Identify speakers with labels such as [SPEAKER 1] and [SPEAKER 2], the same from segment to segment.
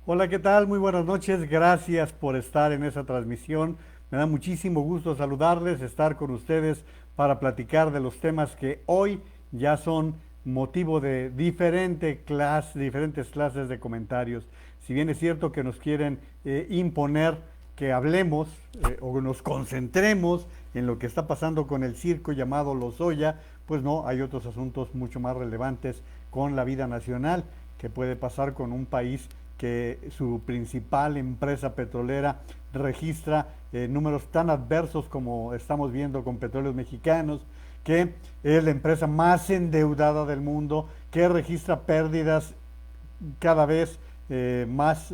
[SPEAKER 1] Hola, ¿qué tal? Muy buenas noches. Gracias por estar en esta transmisión. Me da muchísimo gusto saludarles, estar con ustedes para platicar de los temas que hoy ya son motivo de diferentes clases de comentarios. Si bien es cierto que nos quieren imponer que hablemos o nos concentremos en lo que está pasando con el circo llamado Lozoya, pues no, hay otros asuntos mucho más relevantes con la vida nacional que puede pasar con un país que su principal empresa petrolera registra números tan adversos como estamos viendo con Petróleos Mexicanos, que es la empresa más endeudada del mundo, que registra pérdidas cada vez más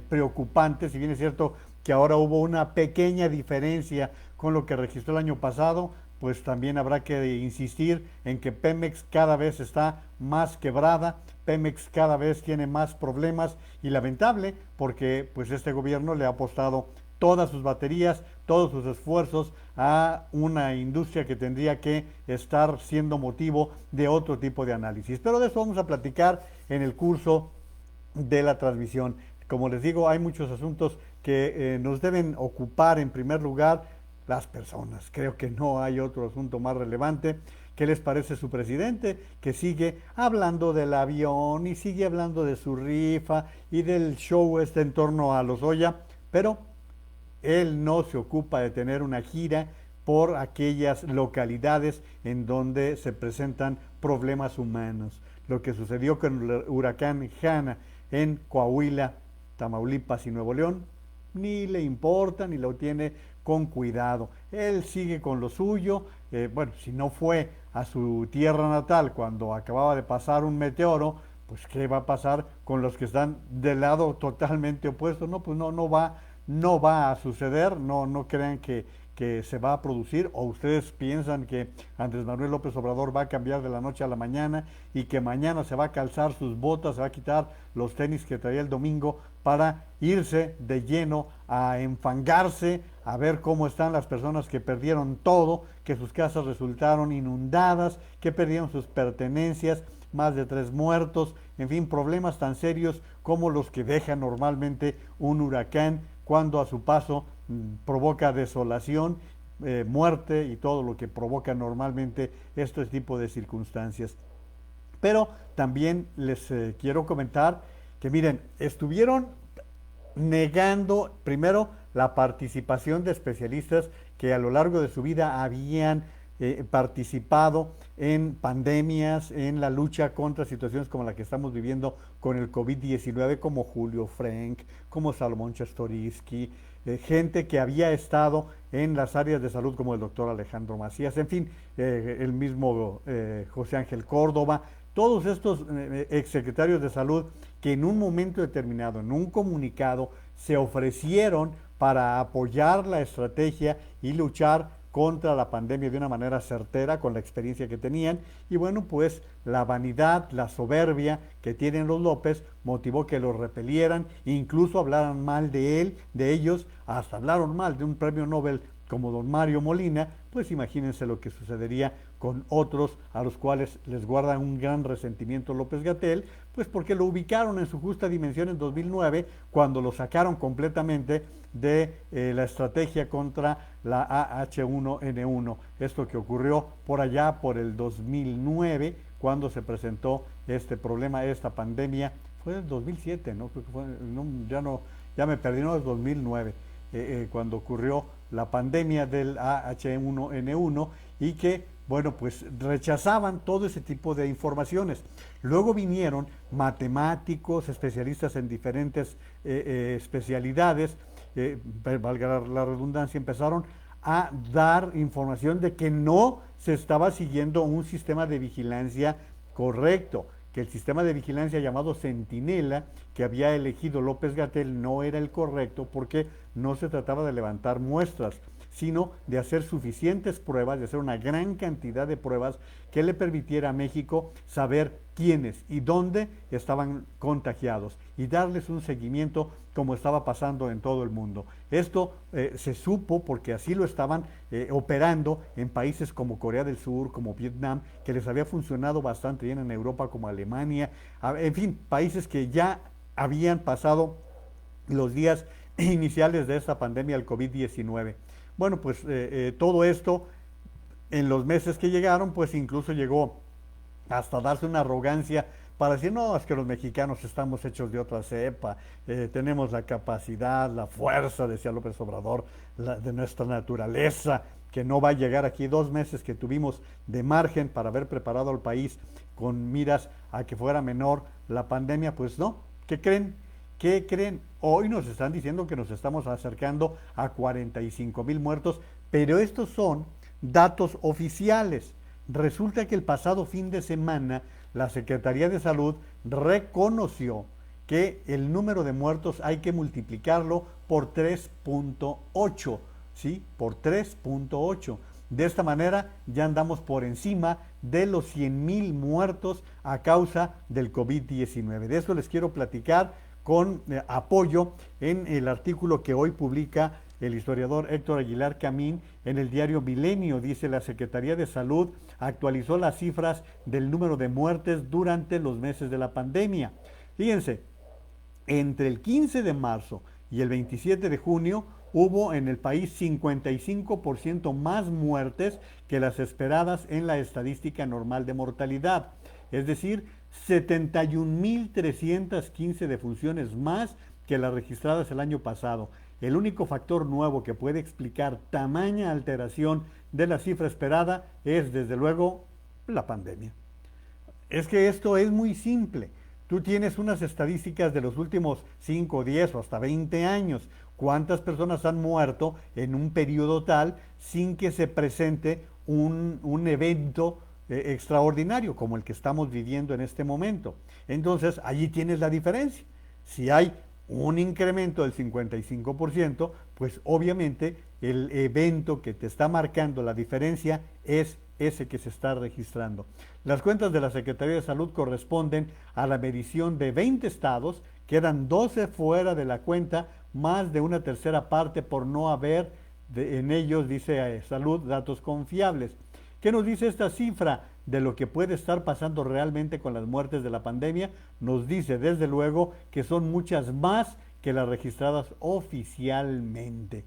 [SPEAKER 1] preocupantes. Si bien es cierto que ahora hubo una pequeña diferencia con lo que registró el año pasado, pues también habrá que insistir en que Pemex cada vez está más quebrada, Pemex cada vez tiene más problemas y lamentable porque pues este gobierno le ha apostado todas sus baterías, todos sus esfuerzos a una industria que tendría que estar siendo motivo de otro tipo de análisis. Pero de eso vamos a platicar en el curso de la transmisión. Como les digo, hay muchos asuntos que nos deben ocupar en primer lugar las personas. Creo que no hay otro asunto más relevante. ¿Qué les parece su presidente? Que sigue hablando del avión y sigue hablando de su rifa y del show este en torno a Lozoya, pero él no se ocupa de tener una gira por aquellas localidades en donde se presentan problemas humanos. Lo que sucedió con el huracán Hanna en Coahuila, Tamaulipas y Nuevo León, ni le importa ni lo tiene con cuidado. Él sigue con lo suyo. Bueno, si no fue a su tierra natal cuando acababa de pasar un meteoro, pues qué va a pasar con los que están del lado totalmente opuesto. No, pues no va a suceder. No crean que se va a producir, o ustedes piensan que Andrés Manuel López Obrador va a cambiar de la noche a la mañana y que mañana se va a calzar sus botas, se va a quitar los tenis que traía el domingo para irse de lleno a enfangarse, a ver cómo están las personas que perdieron todo, que sus casas resultaron inundadas, que perdieron sus pertenencias, más de 3 muertos, en fin, problemas tan serios como los que deja normalmente un huracán cuando a su paso provoca desolación, muerte y todo lo que provoca normalmente este tipo de circunstancias. Pero también les quiero comentar que miren, estuvieron negando primero la participación de especialistas que a lo largo de su vida habían participado en pandemias, en la lucha contra situaciones como la que estamos viviendo con el COVID-19, como Julio Frenk, como Salomón Chertorivsky, gente que había estado en las áreas de salud como el doctor Alejandro Macías, en fin, el mismo José Ángel Córdoba, todos estos exsecretarios de salud que en un momento determinado, en un comunicado, se ofrecieron para apoyar la estrategia y luchar contra la pandemia de una manera certera con la experiencia que tenían. Y bueno, pues la vanidad, la soberbia que tienen los López motivó que los repelieran, incluso hablaran mal de él, de ellos, hasta hablaron mal de un premio Nobel como don Mario Molina. Pues imagínense lo que sucedería con otros a los cuales les guarda un gran resentimiento López Gatell, pues porque lo ubicaron en su justa dimensión en 2009, cuando lo sacaron completamente de la estrategia contra la AH1N1. Esto que ocurrió por allá por el 2009, cuando se presentó este problema, esta pandemia. Fue en 2007, ¿no? Creo que fue, no, ya me perdí, no, es 2009, cuando ocurrió la pandemia del AH1N1 y que, bueno, pues rechazaban todo ese tipo de informaciones. Luego vinieron matemáticos, especialistas en diferentes especialidades, valga la redundancia, empezaron a dar información de que no se estaba siguiendo un sistema de vigilancia correcto, que el sistema de vigilancia llamado Centinela, que había elegido López Gatell, no era el correcto porque no se trataba de levantar muestras, sino de hacer suficientes pruebas, de hacer una gran cantidad de pruebas que le permitiera a México saber quiénes y dónde estaban contagiados y darles un seguimiento como estaba pasando en todo el mundo. Esto se supo porque así lo estaban operando en países como Corea del Sur, como Vietnam, que les había funcionado bastante bien, en Europa como Alemania, en fin, países que ya habían pasado los días iniciales de esta pandemia del COVID-19. Bueno, pues todo esto en los meses que llegaron, pues incluso llegó hasta darse una arrogancia para decir, no, es que los mexicanos estamos hechos de otra cepa, tenemos la capacidad, la fuerza, decía López Obrador, de nuestra naturaleza, que no va a llegar aquí 2 meses que tuvimos de margen para haber preparado al país con miras a que fuera menor la pandemia, pues no, ¿qué creen? ¿Qué creen? Hoy nos están diciendo que nos estamos acercando a 45,000 muertos, pero estos son datos oficiales. Resulta que el pasado fin de semana la Secretaría de Salud reconoció que el número de muertos hay que multiplicarlo por 3.8, ¿sí? Por 3.8. De esta manera ya andamos por encima de los 100,000 muertos a causa del COVID-19. De eso les quiero platicar con apoyo en el artículo que hoy publica el historiador Héctor Aguilar Camín en el diario Milenio. Dice: la Secretaría de Salud actualizó las cifras del número de muertes durante los meses de la pandemia. Fíjense, entre el 15 de marzo y el 27 de junio hubo en el país 55% más muertes que las esperadas en la estadística normal de mortalidad. Es decir, 71,315 defunciones más que las registradas el año pasado. El único factor nuevo que puede explicar tamaña alteración de la cifra esperada es, desde luego, la pandemia. Es que esto es muy simple. Tú tienes unas estadísticas de los últimos 5, 10 o hasta 20 años. ¿Cuántas personas han muerto en un periodo tal sin que se presente un evento extraordinario como el que estamos viviendo en este momento? Entonces, allí tienes la diferencia. Si hay un incremento del 55%, pues obviamente el evento que te está marcando la diferencia es ese que se está registrando. Las cuentas de la Secretaría de Salud corresponden a la medición de 20 estados, quedan 12 fuera de la cuenta, más de una tercera parte por no haber en ellos, dice Salud, datos confiables. ¿Qué nos dice esta cifra de lo que puede estar pasando realmente con las muertes de la pandemia? Nos dice, desde luego, que son muchas más que las registradas oficialmente.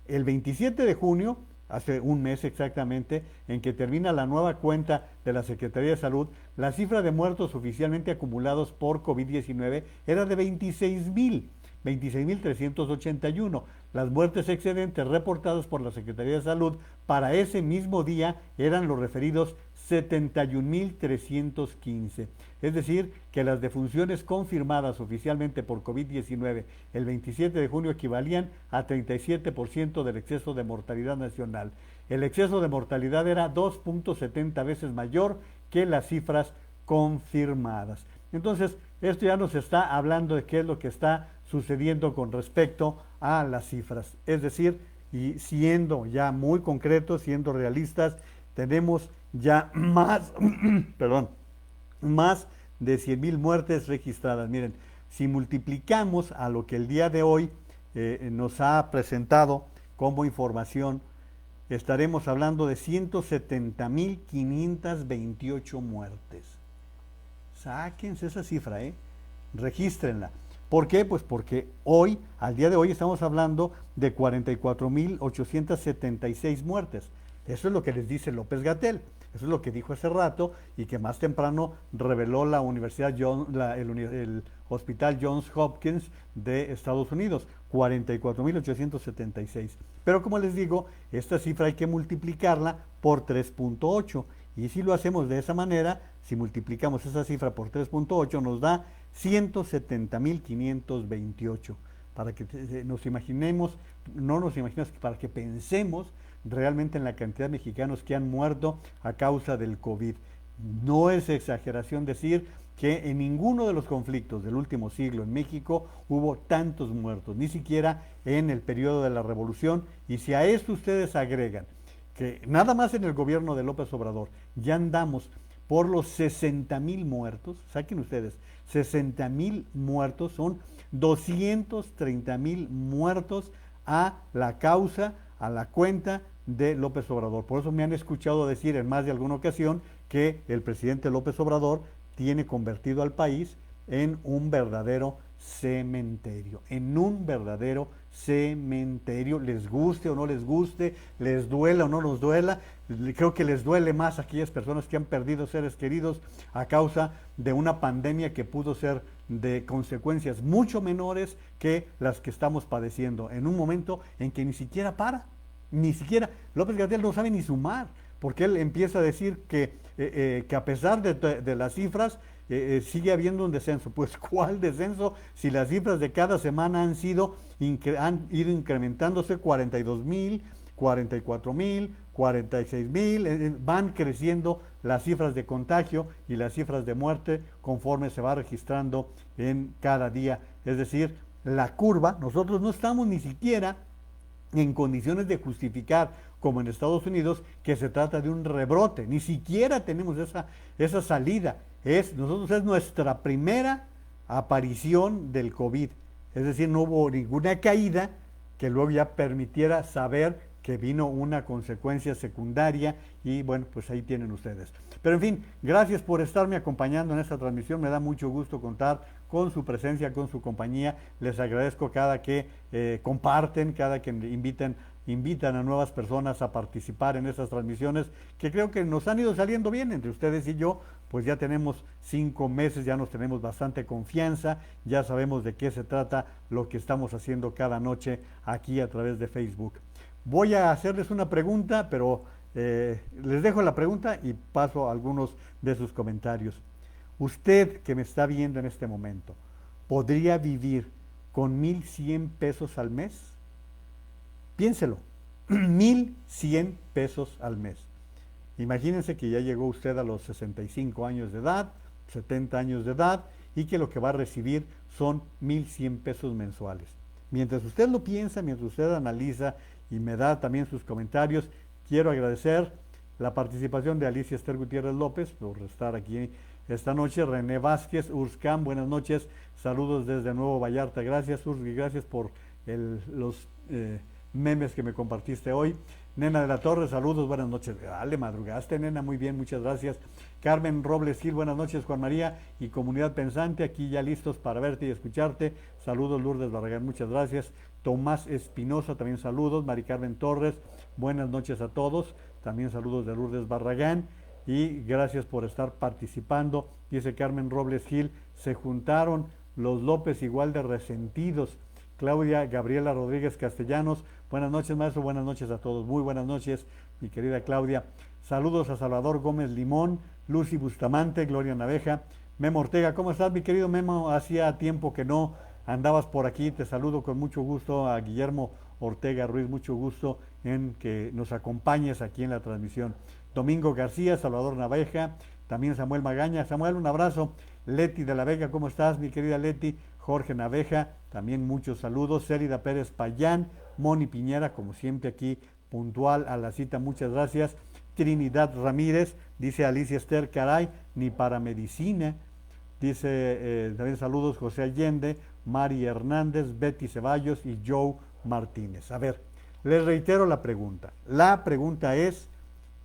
[SPEAKER 1] El 27 de junio, hace un mes exactamente, en que termina la nueva cuenta de la Secretaría de Salud, la cifra de muertos oficialmente acumulados por COVID-19 era de 26,381. Las muertes excedentes reportadas por la Secretaría de Salud para ese mismo día eran los referidos 71,315. Es decir, que las defunciones confirmadas oficialmente por COVID-19 el 27 de junio equivalían a 37% del exceso de mortalidad nacional. El exceso de mortalidad era 2.70 veces mayor que las cifras confirmadas. Entonces, esto ya nos está hablando de qué es lo que está sucediendo con respecto a las cifras. Es decir, y siendo ya muy concretos, siendo realistas, tenemos ya más, perdón, más de 100,000 muertes registradas. Miren, si multiplicamos a lo que el día de hoy nos ha presentado como información, estaremos hablando de 170,528 muertes. Sáquense esa cifra, regístrenla. ¿Por qué? Pues porque hoy, al día de hoy, estamos hablando de 44,876 muertes. Eso es lo que les dice López-Gatell. Eso es lo que dijo hace rato y que más temprano reveló la Universidad el Hospital Johns Hopkins de Estados Unidos, 44,876. Pero como les digo, esta cifra hay que multiplicarla por 3.8. Y si lo hacemos de esa manera, si multiplicamos esa cifra por 3.8, nos da 170,528. Para que nos imaginemos, no nos imaginemos, para que pensemos realmente en la cantidad de mexicanos que han muerto a causa del COVID. No es exageración decir que en ninguno de los conflictos del último siglo en México hubo tantos muertos, ni siquiera en el periodo de la Revolución. Y si a esto ustedes agregan que nada más en el gobierno de López Obrador ya andamos por los 60,000 muertos, saquen ustedes, 60,000 muertos, son 230,000 muertos a la causa, a la cuenta de López Obrador. Por eso me han escuchado decir en más de alguna ocasión que el presidente López Obrador tiene convertido al país en un verdadero cementerio, en un verdadero cementerio, les guste o no les guste, les duela o no nos duela. Creo que les duele más a aquellas personas que han perdido seres queridos a causa de una pandemia que pudo ser de consecuencias mucho menores que las que estamos padeciendo, en un momento en que ni siquiera para, ni siquiera, López Gatell no sabe ni sumar, porque él empieza a decir que a pesar de las cifras, sigue habiendo un descenso. Pues ¿cuál descenso? Si las cifras de cada semana han ido incrementándose 42,000, 44,000, 46,000, van creciendo las cifras de contagio y las cifras de muerte conforme se va registrando en cada día. Es decir, la curva, nosotros no estamos ni siquiera en condiciones de justificar, como en Estados Unidos, que se trata de un rebrote. Ni siquiera tenemos esa salida. Nosotros es nuestra primera aparición del COVID. Es decir, no hubo ninguna caída que luego ya permitiera saber que vino una consecuencia secundaria y bueno, pues ahí tienen ustedes. Pero en fin, gracias por estarme acompañando en esta transmisión, me da mucho gusto contar con su presencia, con su compañía, les agradezco cada que comparten, cada que invitan a nuevas personas a participar en estas transmisiones, que creo que nos han ido saliendo bien entre ustedes y yo, pues ya tenemos 5 meses, ya nos tenemos bastante confianza, ya sabemos de qué se trata lo que estamos haciendo cada noche aquí a través de Facebook. Voy a hacerles una pregunta, pero les dejo la pregunta y paso a algunos de sus comentarios. Usted que me está viendo en este momento, ¿podría vivir con 1,100 pesos al mes? Piénselo, 1,100 pesos al mes. Imagínense que ya llegó usted a los 65 años de edad, 70 años de edad, y que lo que va a recibir son 1,100 pesos mensuales. Mientras usted lo piensa, mientras usted analiza y me da también sus comentarios, quiero agradecer la participación de Alicia Esther Gutiérrez López por estar aquí esta noche, René Vázquez, Urscam, buenas noches, saludos desde Nuevo Vallarta, gracias Urs, y gracias por los memes que me compartiste hoy. Nena de la Torre, saludos, buenas noches. Le madrugaste, nena, muy bien, muchas gracias. Carmen Robles Gil, buenas noches, Juan María y comunidad pensante, aquí ya listos para verte y escucharte. Saludos, Lourdes Barragán, muchas gracias. Tomás Espinosa, también saludos. Mari Carmen Torres, buenas noches a todos. También saludos de Lourdes Barragán y gracias por estar participando. Dice Carmen Robles Gil, se juntaron los López igual de resentidos. Claudia Gabriela Rodríguez Castellanos, buenas noches maestro, buenas noches a todos, muy buenas noches mi querida Claudia. Saludos a Salvador Gómez Limón, Lucy Bustamante, Gloria Naveja, Memo Ortega, ¿cómo estás mi querido Memo? Hacía tiempo que no andabas por aquí, te saludo con mucho gusto a Guillermo Ortega Ruiz, mucho gusto en que nos acompañes aquí en la transmisión. Domingo García, Salvador Naveja, también Samuel Magaña, Samuel un abrazo, Leti de la Vega, ¿cómo estás mi querida Leti? Jorge Naveja, también muchos saludos, Célida Pérez Payán, Moni Piñera, como siempre aquí puntual a la cita, muchas gracias. Trinidad Ramírez, dice Alicia Esther, caray, ni para medicina. Dice también saludos José Allende, Mari Hernández, Betty Ceballos y Joe Martínez. A ver, les reitero la pregunta. La pregunta es,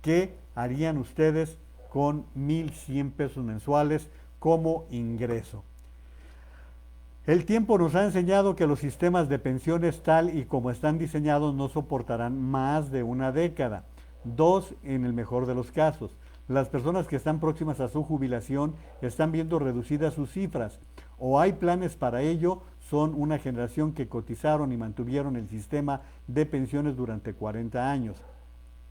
[SPEAKER 1] ¿qué harían ustedes con 1,100 pesos mensuales como ingreso? El tiempo nos ha enseñado que los sistemas de pensiones tal y como están diseñados no soportarán más de una década, 2 en el mejor de los casos. Las personas que están próximas a su jubilación están viendo reducidas sus cifras, o hay planes para ello, son una generación que cotizaron y mantuvieron el sistema de pensiones durante 40 años.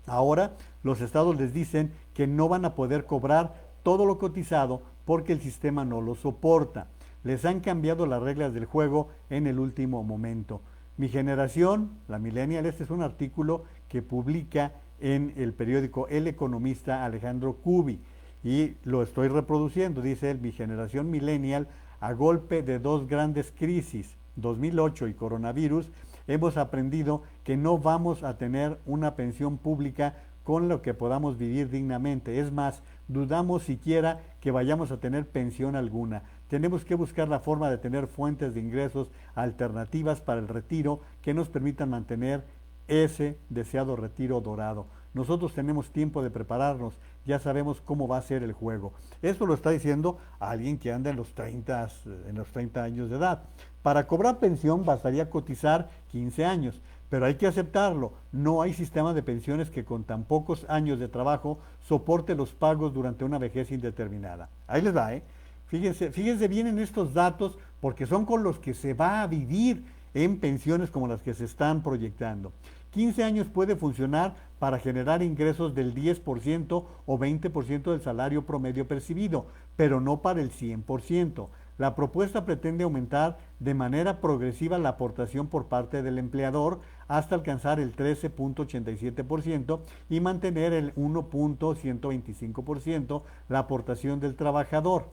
[SPEAKER 1] Ahora los estados les dicen que no van a poder cobrar todo lo cotizado porque el sistema no lo soporta. Les han cambiado las reglas del juego en el último momento. Mi generación, la millennial, este es un artículo que publica en el periódico El Economista Alejandro Cubi y lo estoy reproduciendo, dice él, mi generación millennial, a golpe de 2 grandes crisis, 2008 y coronavirus, hemos aprendido que no vamos a tener una pensión pública con lo que podamos vivir dignamente. Es más, dudamos siquiera que vayamos a tener pensión alguna. Tenemos que buscar la forma de tener fuentes de ingresos alternativas para el retiro que nos permitan mantener ese deseado retiro dorado. nosotros tenemos tiempo de prepararnos, ya sabemos cómo va a ser el juego. Eso lo está diciendo alguien que anda en los 30 años de edad. Para cobrar pensión bastaría cotizar 15 años, pero hay que aceptarlo, no hay sistema de pensiones que con tan pocos años de trabajo soporte los pagos durante una vejez indeterminada. Ahí les va, ¿eh? Fíjense bien en estos datos porque son con los que se va a vivir en pensiones como las que se están proyectando. 15 años puede funcionar para generar ingresos del 10% o 20% del salario promedio percibido, pero no para el 100%. La propuesta pretende aumentar de manera progresiva la aportación por parte del empleador hasta alcanzar el 13.87% y mantener el 1.125% la aportación del trabajador.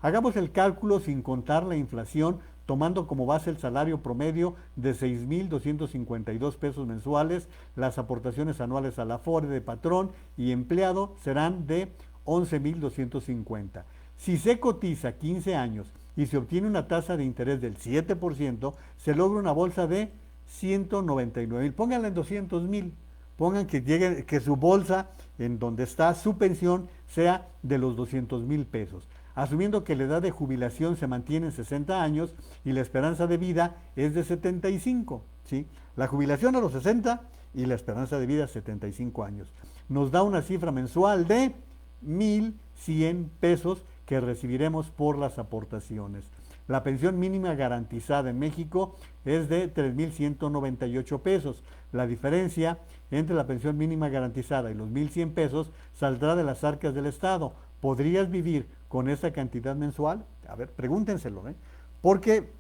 [SPEAKER 1] Hagamos el cálculo sin contar la inflación, tomando como base el salario promedio de 6.252 pesos mensuales. Las aportaciones anuales a la AFORE de patrón y empleado serán de 11.250. Si se cotiza 15 años y se obtiene una tasa de interés del 7%, se logra una bolsa de 199,000. Pónganla en 200,000. Pongan que su bolsa, en donde está su pensión, sea de los 200,000 pesos. Asumiendo que la edad de jubilación se mantiene en 60 años y la esperanza de vida es de 75, ¿sí? La jubilación a los 60 y la esperanza de vida 75 años. Nos da una cifra mensual de 1,100 pesos que recibiremos por las aportaciones. La pensión mínima garantizada en México es de 3,198 pesos. La diferencia entre la pensión mínima garantizada y los 1,100 pesos saldrá de las arcas del Estado. ¿Podrías vivir con esa cantidad mensual? A ver, pregúntenselo, ¿eh? Porque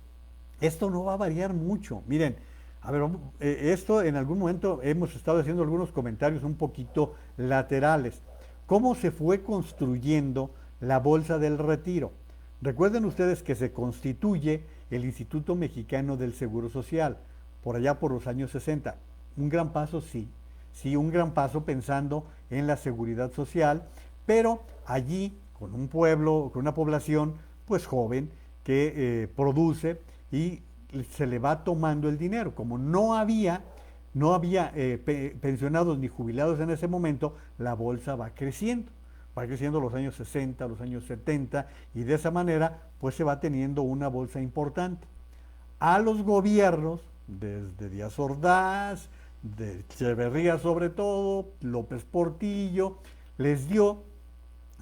[SPEAKER 1] esto no va a variar mucho. Miren, a ver, esto en algún momento hemos estado haciendo algunos comentarios un poquito laterales. ¿Cómo se fue construyendo la bolsa del retiro? Recuerden ustedes que se constituye el Instituto Mexicano del Seguro Social, por allá por los años 60. Un gran paso, sí, un gran paso pensando en la seguridad social, pero allí con un pueblo, con una población pues joven que produce y se le va tomando el dinero. Como no había pensionados ni jubilados en ese momento, la bolsa va creciendo los años 60, los años 70 y de esa manera pues se va teniendo una bolsa importante. A los gobiernos, desde Díaz Ordaz, de Echeverría sobre todo, López Portillo, les dio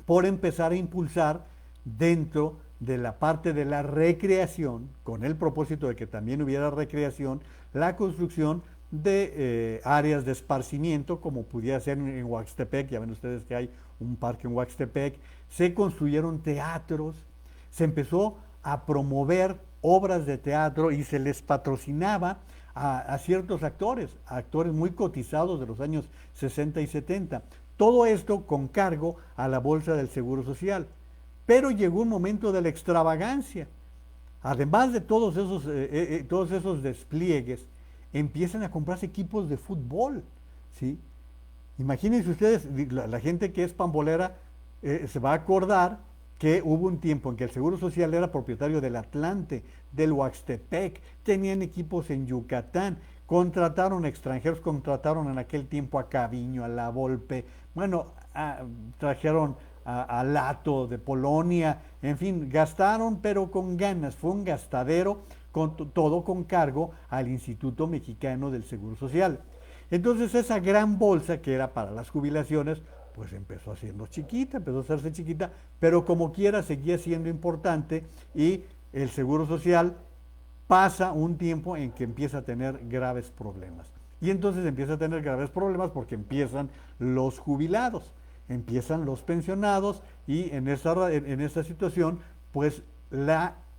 [SPEAKER 1] por empezar a impulsar dentro de la parte de la recreación, con el propósito de que también hubiera recreación, la construcción de áreas de esparcimiento, como pudiera ser en Huaxtepec. Ya ven ustedes que hay un parque en Huaxtepec. Se construyeron teatros, se empezó a promover obras de teatro y se les patrocinaba a ciertos actores muy cotizados de los años 60 y 70. Todo esto con cargo a la Bolsa del Seguro Social. Pero llegó un momento de la extravagancia. Además de todos esos despliegues, empiezan a comprarse equipos de fútbol, ¿sí? Imagínense ustedes, la gente que es pambolera se va a acordar que hubo un tiempo en que el Seguro Social era propietario del Atlante, del Huaxtepec, tenían equipos en Yucatán, contrataron extranjeros, contrataron en aquel tiempo a Caviño, a La Volpe, bueno, trajeron a Lato de Polonia, en fin, gastaron pero con ganas, fue un gastadero, todo con cargo al Instituto Mexicano del Seguro Social. Entonces esa gran bolsa que era para las jubilaciones, pues empezó a hacerse chiquita, pero como quiera seguía siendo importante y el Seguro Social pasa un tiempo en que empieza a tener graves problemas. Y entonces empieza a tener graves problemas porque empiezan los jubilados, empiezan los pensionados y en esta situación, pues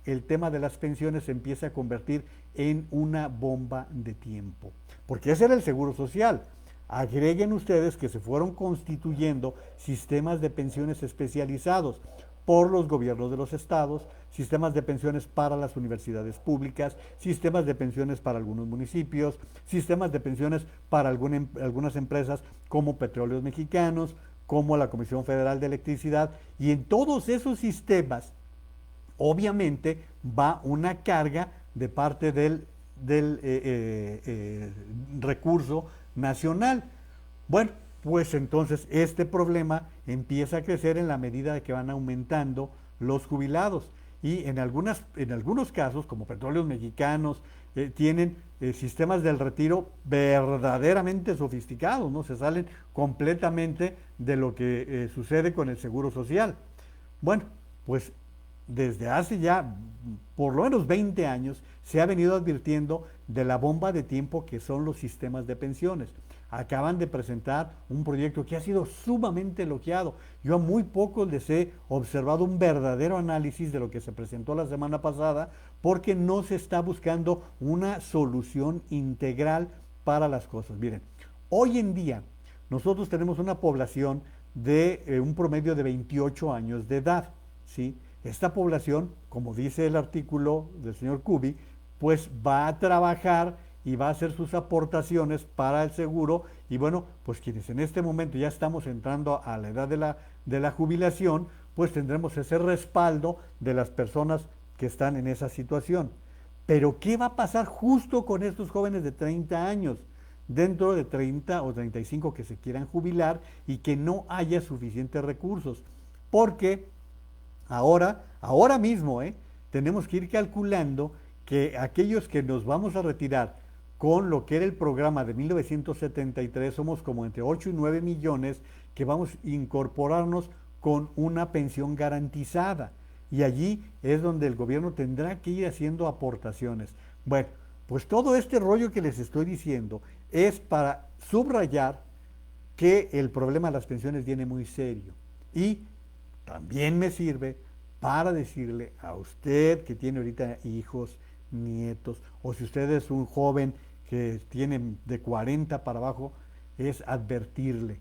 [SPEAKER 1] el tema de las pensiones se empieza a convertir en una bomba de tiempo. Porque ese era el Seguro Social. Agreguen ustedes que se fueron constituyendo sistemas de pensiones especializados por los gobiernos de los estados, sistemas de pensiones para las universidades públicas, sistemas de pensiones para algunos municipios, sistemas de pensiones para algunas empresas como Petróleos Mexicanos, como la Comisión Federal de Electricidad, y en todos esos sistemas obviamente va una carga de parte del recurso nacional. Bueno, pues entonces este problema empieza a crecer en la medida de que van aumentando los jubilados. Y en algunos casos, como Petróleos Mexicanos, tienen sistemas del retiro verdaderamente sofisticados, ¿no? Se salen completamente de lo que sucede con el Seguro Social. Bueno, pues desde hace ya por lo menos 20 años se ha venido advirtiendo de la bomba de tiempo que son los sistemas de pensiones. Acaban de presentar un proyecto que ha sido sumamente elogiado. Yo a muy pocos les he observado un verdadero análisis de lo que se presentó la semana pasada, porque no se está buscando una solución integral para las cosas. Miren, hoy en día nosotros tenemos una población de un promedio de 28 años de edad, ¿sí? Esta población, como dice el artículo del señor Kubi, pues va a trabajar y va a hacer sus aportaciones para el seguro. Y bueno, pues quienes en este momento ya estamos entrando a la edad de la jubilación, pues tendremos ese respaldo de las personas que están en esa situación. Pero ¿qué va a pasar justo con estos jóvenes de 30 años? Dentro de 30 o 35 que se quieran jubilar y que no haya suficientes recursos. Porque ahora mismo, tenemos que ir calculando que aquellos que nos vamos a retirar con lo que era el programa de 1973, somos como entre 8 y 9 millones que vamos a incorporarnos con una pensión garantizada. Y allí es donde el gobierno tendrá que ir haciendo aportaciones. Bueno, pues todo este rollo que les estoy diciendo es para subrayar que el problema de las pensiones viene muy serio. Y también me sirve para decirle a usted que tiene ahorita hijos, nietos, o si usted es un joven que tiene de 40 para abajo, es advertirle,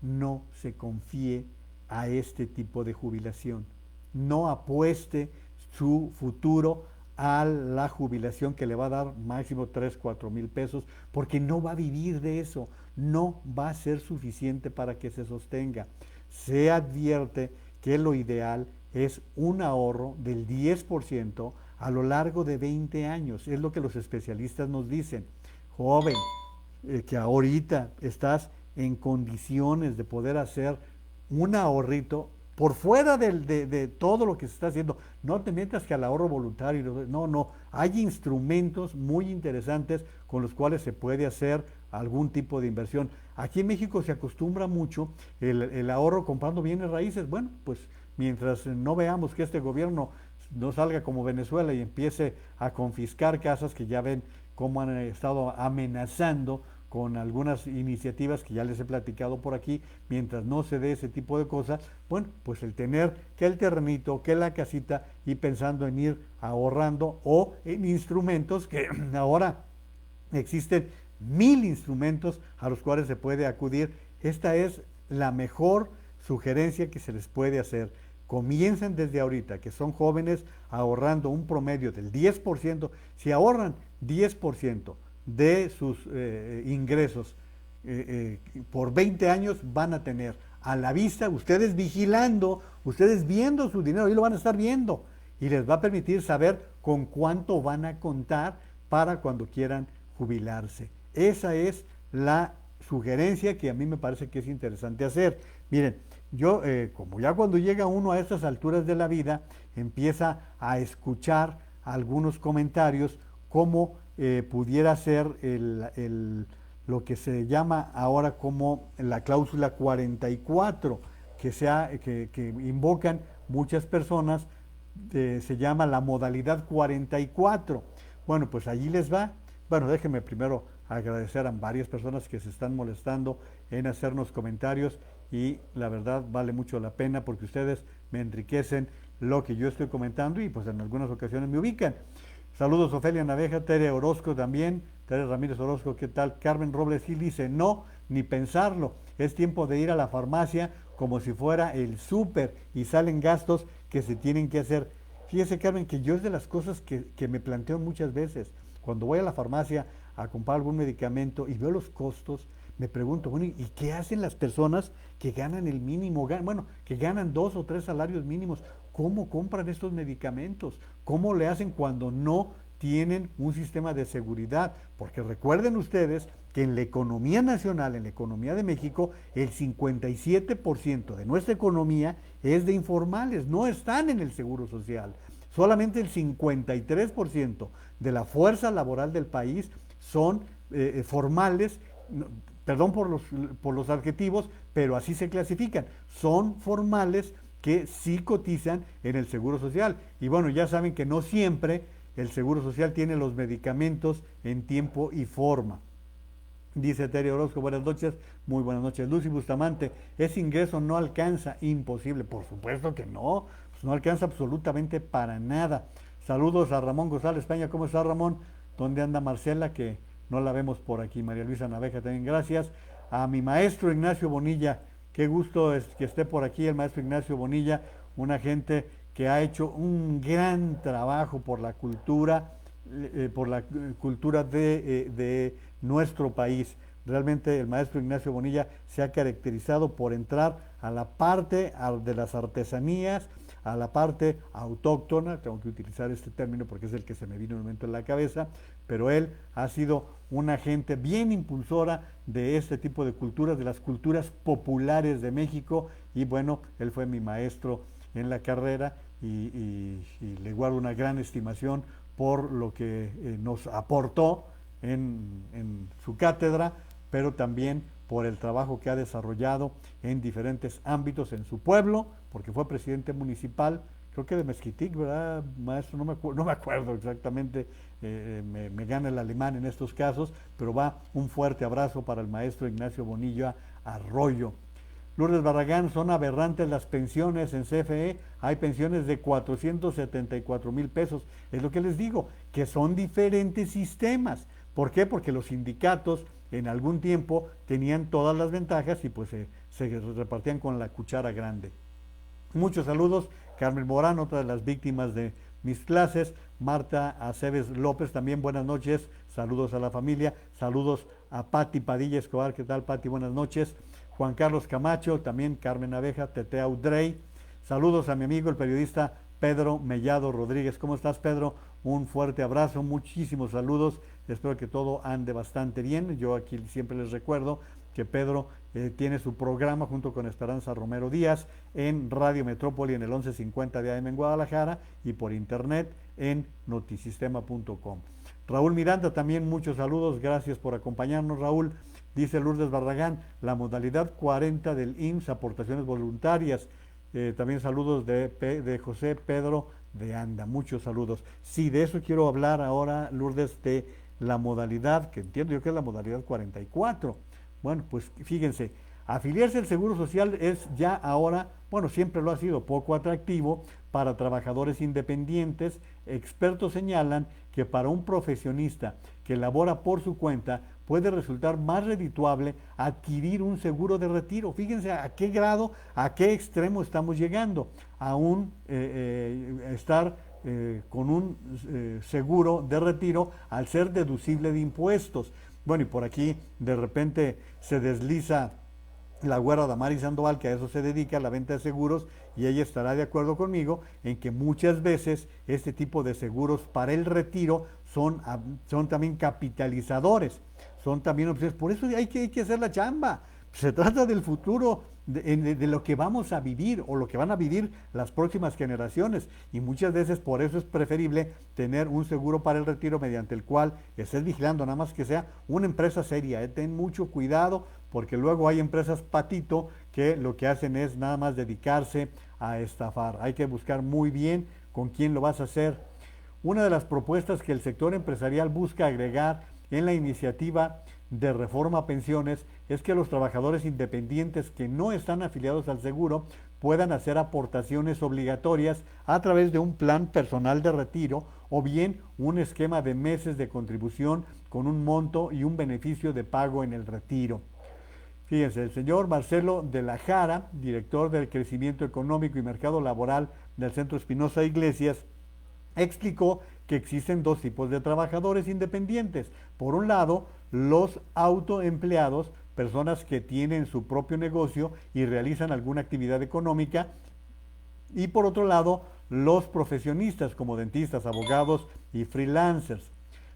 [SPEAKER 1] no se confíe a este tipo de jubilación. No apueste su futuro a la jubilación que le va a dar máximo 3, 4 mil pesos, porque no va a vivir de eso, no va a ser suficiente para que se sostenga. Se advierte que lo ideal es un ahorro del 10% a lo largo de 20 años. Es lo que los especialistas nos dicen. Joven, que ahorita estás en condiciones de poder hacer un ahorrito por fuera de todo lo que se está haciendo. No te metas que al ahorro voluntario, no. Hay instrumentos muy interesantes con los cuales se puede hacer algún tipo de inversión. Aquí en México se acostumbra mucho el ahorro comprando bienes raíces. Bueno, pues mientras no veamos que este gobierno no salga como Venezuela y empiece a confiscar casas, que ya ven cómo han estado amenazando con algunas iniciativas que ya les he platicado por aquí, mientras no se dé ese tipo de cosas, bueno, pues el tener que el terrenito, que la casita, y pensando en ir ahorrando, o en instrumentos que ahora existen 1000 instrumentos a los cuales se puede acudir. Esta es la mejor sugerencia que se les puede hacer. Comiencen desde ahorita, que son jóvenes, ahorrando un promedio del 10%. Si ahorran 10% de sus ingresos por 20 años, van a tener a la vista, ustedes vigilando, ustedes viendo su dinero, y lo van a estar viendo, y les va a permitir saber con cuánto van a contar para cuando quieran jubilarse. Esa es la sugerencia que a mí me parece que es interesante hacer. Miren, yo, como ya cuando llega uno a estas alturas de la vida, empieza a escuchar algunos comentarios como pudiera ser lo que se llama ahora como la cláusula 44, que invocan muchas personas, se llama la modalidad 44. Bueno, pues allí les va. Bueno, déjenme primero agradecer a varias personas que se están molestando en hacernos comentarios, y la verdad vale mucho la pena porque ustedes me enriquecen lo que yo estoy comentando y pues en algunas ocasiones me ubican. Saludos Ofelia Naveja, Tere Orozco también, Tere Ramírez Orozco, ¿qué tal? Carmen Robles Gil dice, no, ni pensarlo, es tiempo de ir a la farmacia como si fuera el súper y salen gastos que se tienen que hacer. Fíjese, Carmen, que yo es de las cosas que me planteo muchas veces. Cuando voy a la farmacia a comprar algún medicamento y veo los costos, me pregunto, bueno, ¿y qué hacen las personas que ganan el mínimo? Bueno, que ganan 2 o 3 salarios mínimos. ¿Cómo compran estos medicamentos? ¿Cómo le hacen cuando no tienen un sistema de seguridad, porque recuerden ustedes que en la economía nacional, en la economía de México, el 57% de nuestra economía es de informales, no están en el Seguro Social. Solamente el 53% de la fuerza laboral del país son formales, perdón por los adjetivos, pero así se clasifican, son formales que sí cotizan en el Seguro Social. Y bueno, ya saben que no siempre el Seguro Social tiene los medicamentos en tiempo y forma. Dice Terry Orozco, buenas noches, muy buenas noches. Lucy Bustamante, ese ingreso no alcanza, imposible, por supuesto que no, pues no alcanza absolutamente para nada. Saludos a Ramón González Peña, ¿cómo está Ramón? ¿Dónde anda Marcela? Que no la vemos por aquí. María Luisa Naveja también, gracias. A mi maestro Ignacio Bonilla, qué gusto es que esté por aquí el maestro Ignacio Bonilla, una gente que ha hecho un gran trabajo por la cultura, de nuestro país. Realmente el maestro Ignacio Bonilla se ha caracterizado por entrar a la parte de las artesanías, a la parte autóctona, tengo que utilizar este término porque es el que se me vino en un momento en la cabeza, pero él ha sido una gente bien impulsora de este tipo de culturas, de las culturas populares de México, y bueno, él fue mi maestro en la carrera y le guardo una gran estimación por lo que nos aportó en su cátedra, pero también por el trabajo que ha desarrollado en diferentes ámbitos en su pueblo, porque fue presidente municipal, creo que de Mezquitic, ¿verdad, maestro? No me acuerdo exactamente, me gana el alemán en estos casos, pero va un fuerte abrazo para el maestro Ignacio Bonilla Arroyo. Lourdes Barragán, son aberrantes las pensiones en CFE, hay pensiones de 474,000 pesos, es lo que les digo, que son diferentes sistemas. ¿Por qué? Porque los sindicatos en algún tiempo tenían todas las ventajas y pues se repartían con la cuchara grande. Muchos saludos, Carmen Morán, otra de las víctimas de mis clases, Marta Aceves López, también buenas noches, saludos a la familia, saludos a Pati Padilla Escobar, ¿qué tal Pati? Buenas noches. Juan Carlos Camacho, también Carmen Abeja, Tete Audrey. Saludos a mi amigo el periodista Pedro Mellado Rodríguez. ¿Cómo estás, Pedro? Un fuerte abrazo, muchísimos saludos. Espero que todo ande bastante bien. Yo aquí siempre les recuerdo que Pedro tiene su programa junto con Esperanza Romero Díaz en Radio Metrópoli en el 1150 de AM en Guadalajara y por internet en notisistema.com. Raúl Miranda, también muchos saludos. Gracias por acompañarnos, Raúl. Dice Lourdes Barragán, la modalidad 40 del IMSS, aportaciones voluntarias. También saludos de José Pedro de Anda, muchos saludos. Sí, de eso quiero hablar ahora, Lourdes, de la modalidad, que entiendo yo que es la modalidad 44. Bueno, pues fíjense, afiliarse al Seguro Social es ya ahora, bueno, siempre lo ha sido, poco atractivo para trabajadores independientes. Expertos señalan que para un profesionista que labora por su cuenta, puede resultar más redituable adquirir un seguro de retiro. Fíjense a qué grado, a qué extremo estamos llegando, aún estar con un seguro de retiro al ser deducible de impuestos. Bueno, y por aquí de repente se desliza la güera Damaris Sandoval, que a eso se dedica, a la venta de seguros, y ella estará de acuerdo conmigo en que muchas veces este tipo de seguros para el retiro son también capitalizadores, son también opciones. Por eso hay que hacer la chamba. Se trata del futuro, de lo que vamos a vivir o lo que van a vivir las próximas generaciones, y muchas veces por eso es preferible tener un seguro para el retiro mediante el cual estés vigilando, nada más que sea una empresa seria. Ten mucho cuidado, porque luego hay empresas patito que lo que hacen es nada más dedicarse a estafar. Hay que buscar muy bien con quién lo vas a hacer. Una de las propuestas que el sector empresarial busca agregar en la iniciativa de reforma a pensiones es que los trabajadores independientes que no están afiliados al seguro puedan hacer aportaciones obligatorias a través de un plan personal de retiro o bien un esquema de meses de contribución con un monto y un beneficio de pago en el retiro. Fíjense, el señor Marcelo de la Jara, director del Crecimiento Económico y Mercado Laboral del Centro Espinosa Iglesias, explicó que existen dos tipos de trabajadores independientes. Por un lado, los autoempleados, personas que tienen su propio negocio y realizan alguna actividad económica, y por otro lado, los profesionistas como dentistas, abogados, y freelancers.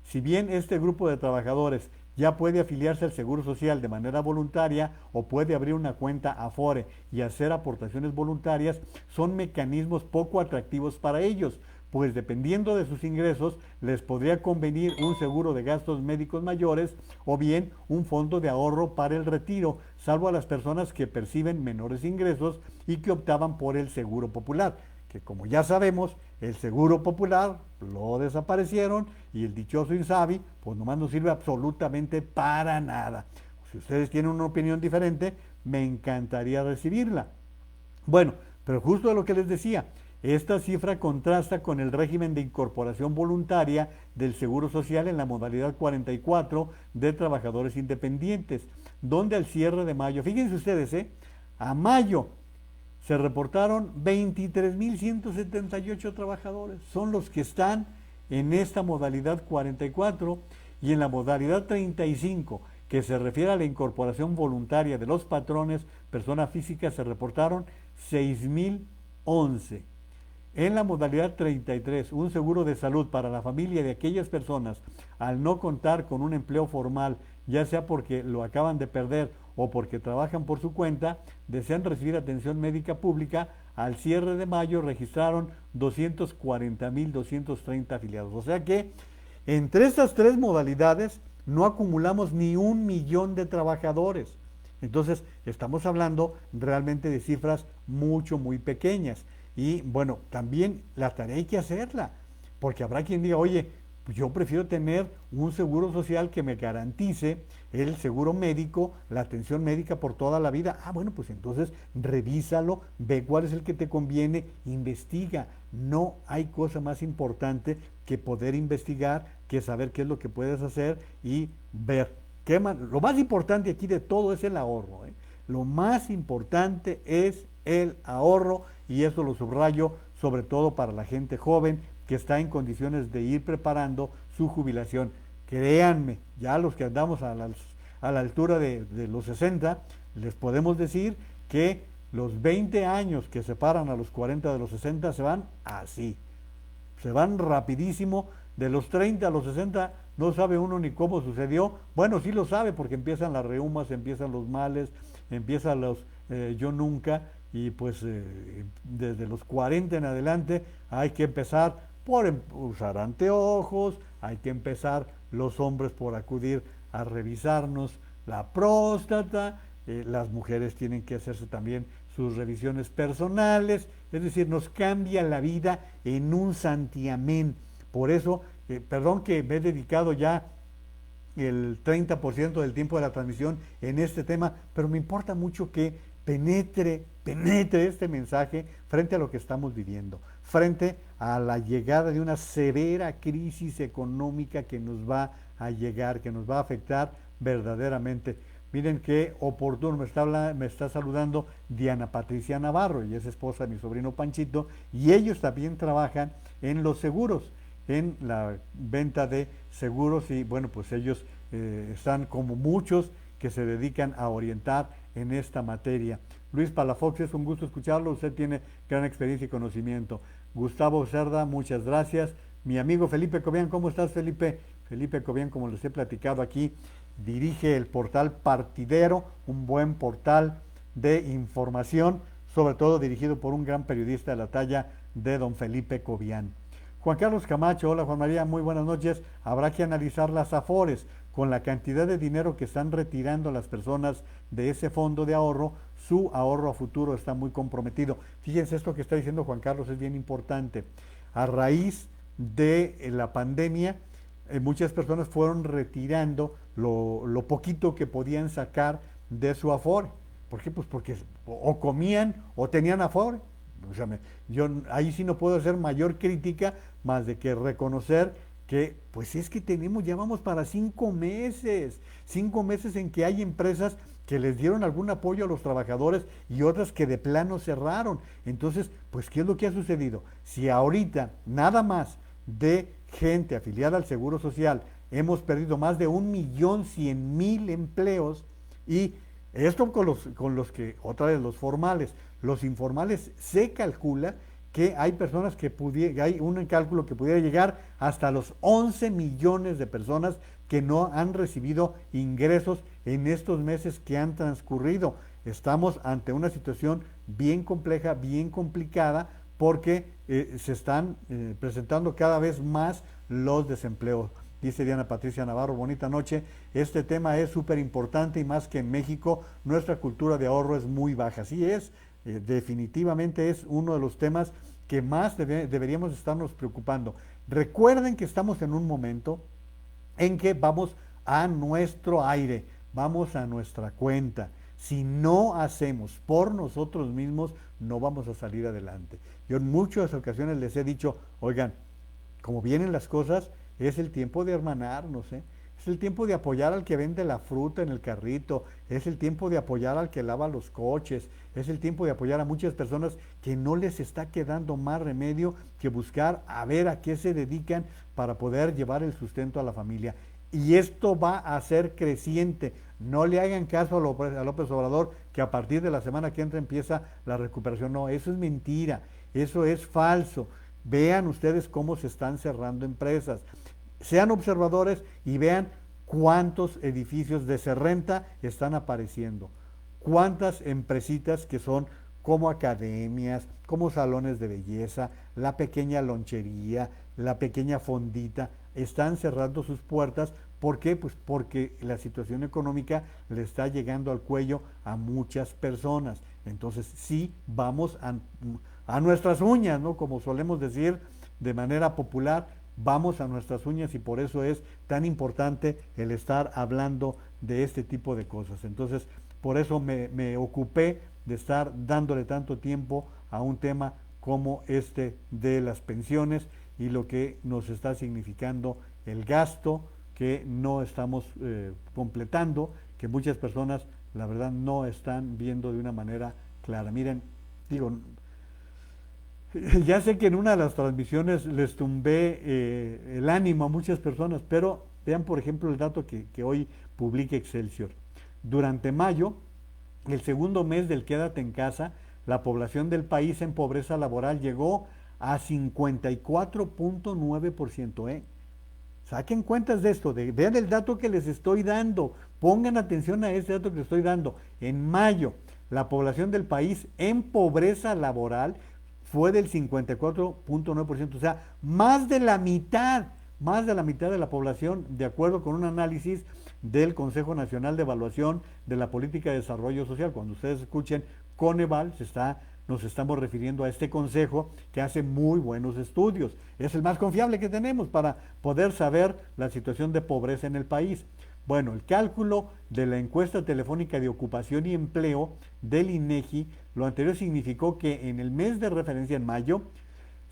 [SPEAKER 1] Si bien este grupo de trabajadores ya puede afiliarse al Seguro Social de manera voluntaria o puede abrir una cuenta Afore y hacer aportaciones voluntarias, son mecanismos poco atractivos para ellos, pues dependiendo de sus ingresos les podría convenir un seguro de gastos médicos mayores o bien un fondo de ahorro para el retiro, salvo a las personas que perciben menores ingresos y que optaban por el seguro popular, que como ya sabemos, el seguro popular lo desaparecieron y el dichoso Insabi pues nomás no sirve absolutamente para nada. Si ustedes tienen una opinión diferente, me encantaría recibirla. Bueno, pero justo de lo que les decía, esta cifra contrasta con el régimen de incorporación voluntaria del Seguro Social en la modalidad 44 de trabajadores independientes, donde al cierre de mayo, fíjense ustedes, a mayo se reportaron 23.178 trabajadores, son los que están en esta modalidad 44 y en la modalidad 35, que se refiere a la incorporación voluntaria de los patrones, personas físicas, se reportaron 6.011. En la modalidad 33, un seguro de salud para la familia de aquellas personas al no contar con un empleo formal, ya sea porque lo acaban de perder o porque trabajan por su cuenta, desean recibir atención médica pública, al cierre de mayo registraron 240.230 afiliados. O sea que entre estas tres modalidades no acumulamos ni 1 millón de trabajadores. Entonces estamos hablando realmente de cifras muy pequeñas. Y bueno, también la tarea hay que hacerla, porque habrá quien diga, oye, pues yo prefiero tener un seguro social que me garantice el seguro médico, la atención médica por toda la vida. Ah, bueno, pues entonces revísalo, ve cuál es el que te conviene, investiga. No hay cosa más importante que poder investigar, que saber qué es lo que puedes hacer y ver. Lo más importante aquí de todo es el ahorro, ¿eh? Lo más importante es el ahorro y eso lo subrayo sobre todo para la gente joven que está en condiciones de ir preparando su jubilación. Créanme, ya los que andamos a la altura de los 60, les podemos decir que los 20 años que separan a los 40 de los 60 se van así, se van rapidísimo. De los 30 a los 60 no sabe uno ni cómo sucedió. Bueno, sí lo sabe porque empiezan las reumas, empiezan los males, empiezan los yo nunca, y pues desde los 40 en adelante hay que empezar por usar anteojos, hay que empezar los hombres por acudir a revisarnos la próstata, las mujeres tienen que hacerse también sus revisiones personales, es decir, nos cambia la vida en un santiamén. Por eso, perdón que me he dedicado ya el 30% del tiempo de la transmisión en este tema, pero me importa mucho que penetre este mensaje frente a lo que estamos viviendo, frente a la llegada de una severa crisis económica que nos va a llegar, que nos va a afectar verdaderamente. Miren qué oportuno, me está saludando Diana Patricia Navarro, y es esposa de mi sobrino Panchito, y ellos también trabajan en los seguros, en la venta de seguros, y bueno, pues ellos están como muchos que se dedican a orientar en esta materia. Luis Palafox, es un gusto escucharlo, usted tiene gran experiencia y conocimiento. Gustavo Cerda, muchas gracias. Mi amigo Felipe Cobian, ¿cómo estás, Felipe? Felipe Cobian, como les he platicado aquí, dirige el portal Partidero, un buen portal de información, sobre todo dirigido por un gran periodista de la talla de don Felipe Cobian. Juan Carlos Camacho, hola Juan María, muy buenas noches. Habrá que analizar las afores con la cantidad de dinero que están retirando las personas de ese fondo de ahorro. Su ahorro a futuro está muy comprometido. Fíjense, esto que está diciendo Juan Carlos es bien importante. A raíz de la pandemia, muchas personas fueron retirando lo poquito que podían sacar de su afore. ¿Por qué? Pues porque o comían o tenían afore. O sea, yo ahí sí no puedo hacer mayor crítica más de que reconocer que pues es que ya vamos para 5 meses en que hay empresas que les dieron algún apoyo a los trabajadores y otras que de plano cerraron. Entonces, pues ¿qué es lo que ha sucedido? Si ahorita nada más de gente afiliada al Seguro Social hemos perdido más de 1.100.000 empleos, y esto con los que, otra vez, los formales. Los informales se calcula que hay personas que hay un cálculo que pudiera llegar hasta los 11 millones de personas que no han recibido ingresos en estos meses que han transcurrido. Estamos ante una situación bien compleja, bien complicada, porque se están presentando cada vez más los desempleos. Dice Diana Patricia Navarro, bonita noche. Este tema es súper importante y más que en México nuestra cultura de ahorro es muy baja. Así es, definitivamente es uno de los temas que más deberíamos estarnos preocupando. Recuerden que estamos en un momento en que vamos a nuestro aire, vamos a nuestra cuenta. Si no hacemos por nosotros mismos, no vamos a salir adelante. Yo en muchas ocasiones les he dicho, oigan, como vienen las cosas, es el tiempo de hermanarnos, ¿eh? Es el tiempo de apoyar al que vende la fruta en el carrito, es el tiempo de apoyar al que lava los coches, es el tiempo de apoyar a muchas personas que no les está quedando más remedio que buscar a ver a qué se dedican para poder llevar el sustento a la familia. Y esto va a ser creciente. No le hagan caso a López Obrador que a partir de la semana que entra empieza la recuperación. No, eso es mentira, eso es falso. Vean ustedes cómo se están cerrando empresas. Sean observadores y vean cuántos edificios de serrenta están apareciendo. Cuántas empresitas que son como academias, como salones de belleza, la pequeña lonchería, la pequeña fondita, están cerrando sus puertas. ¿Por qué? Pues porque la situación económica le está llegando al cuello a muchas personas. Entonces sí, vamos a nuestras uñas, ¿no? Como solemos decir de manera popular, vamos a nuestras uñas y por eso es tan importante el estar hablando de este tipo de cosas. Entonces, por eso me ocupé de estar dándole tanto tiempo a un tema como este de las pensiones y lo que nos está significando el gasto que no estamos completando, que muchas personas la verdad no están viendo de una manera clara. Miren, digo, ya sé que en una de las transmisiones les tumbé el ánimo a muchas personas, pero vean por ejemplo el dato que hoy publica Excelsior. Durante mayo, el segundo mes del quédate en casa, la población del país en pobreza laboral llegó a 54.9%. Saquen cuentas de esto, vean el dato que les estoy dando, pongan atención a ese dato que les estoy dando. En mayo, la población del país en pobreza laboral fue del 54.9%, o sea, más de la mitad de la población, de acuerdo con un análisis del Consejo Nacional de Evaluación de la Política de Desarrollo Social. Cuando ustedes escuchen Coneval, nos estamos refiriendo a este consejo que hace muy buenos estudios. Es el más confiable que tenemos para poder saber la situación de pobreza en el país. Bueno, el cálculo de la encuesta telefónica de ocupación y empleo del INEGI, lo anterior significó que en el mes de referencia, en mayo,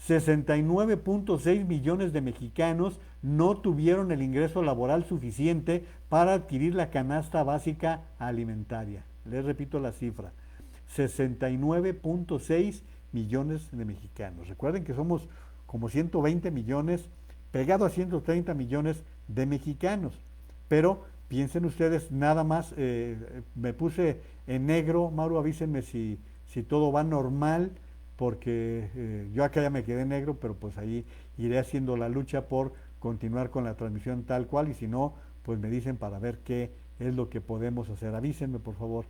[SPEAKER 1] 69.6 millones de mexicanos no tuvieron el ingreso laboral suficiente para adquirir la canasta básica alimentaria. Les repito la cifra, 69.6 millones de mexicanos. Recuerden que somos como 120 millones, pegado a 130 millones de mexicanos. Pero piensen ustedes, nada más, me puse en negro, Mauro, avísenme si todo va normal, porque yo acá ya me quedé negro, pero pues ahí iré haciendo la lucha por continuar con la transmisión tal cual, y si no, pues me dicen para ver qué es lo que podemos hacer. Avísenme, por favor.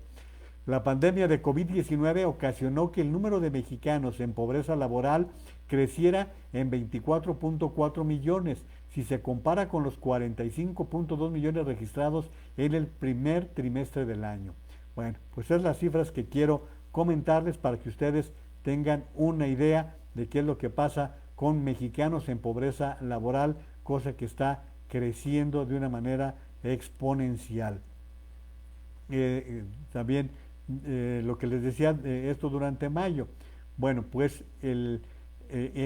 [SPEAKER 1] La pandemia de COVID-19 ocasionó que el número de mexicanos en pobreza laboral creciera en 24.4 millones, si se compara con los 45.2 millones registrados en el primer trimestre del año. Bueno, pues esas son las cifras que quiero comentarles para que ustedes tengan una idea de qué es lo que pasa con mexicanos en pobreza laboral, cosa que está creciendo de una manera exponencial. También lo que les decía, esto durante mayo. Bueno, pues el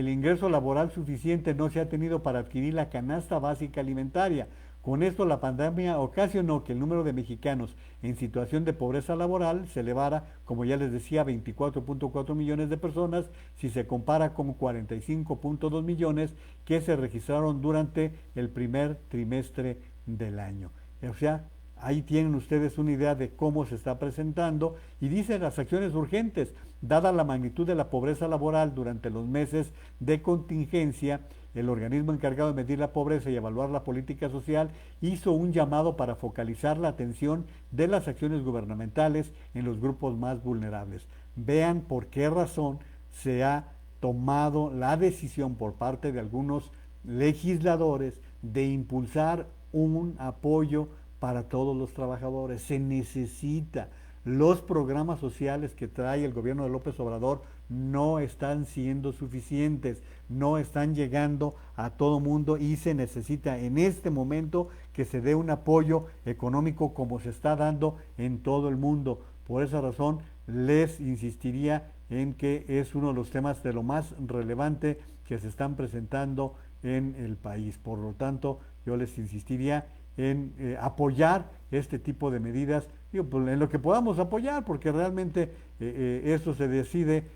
[SPEAKER 1] ingreso laboral suficiente no se ha tenido para adquirir la canasta básica alimentaria. Con esto la pandemia ocasionó que el número de mexicanos en situación de pobreza laboral se elevara, como ya les decía, a 24.4 millones de personas, si se compara con 45.2 millones que se registraron durante el primer trimestre del año. O sea, Ahí tienen ustedes una idea de cómo se está presentando y dicen las acciones urgentes. Dada la magnitud de la pobreza laboral durante los meses de contingencia, el organismo encargado de medir la pobreza y evaluar la política social hizo un llamado para focalizar la atención de las acciones gubernamentales en los grupos más vulnerables. Vean por qué razón se ha tomado la decisión por parte de algunos legisladores de impulsar un apoyo para todos los trabajadores. Se necesita. Los programas sociales que trae el gobierno de López Obrador no están siendo suficientes, no están llegando a todo mundo y se necesita en este momento que se dé un apoyo económico como se está dando en todo el mundo. Por esa razón les insistiría en que es uno de los temas de lo más relevante que se están presentando en el país. Por lo tanto, yo les insistiría en apoyar este tipo de medidas, digo, pues, en lo que podamos apoyar, porque realmente esto se decide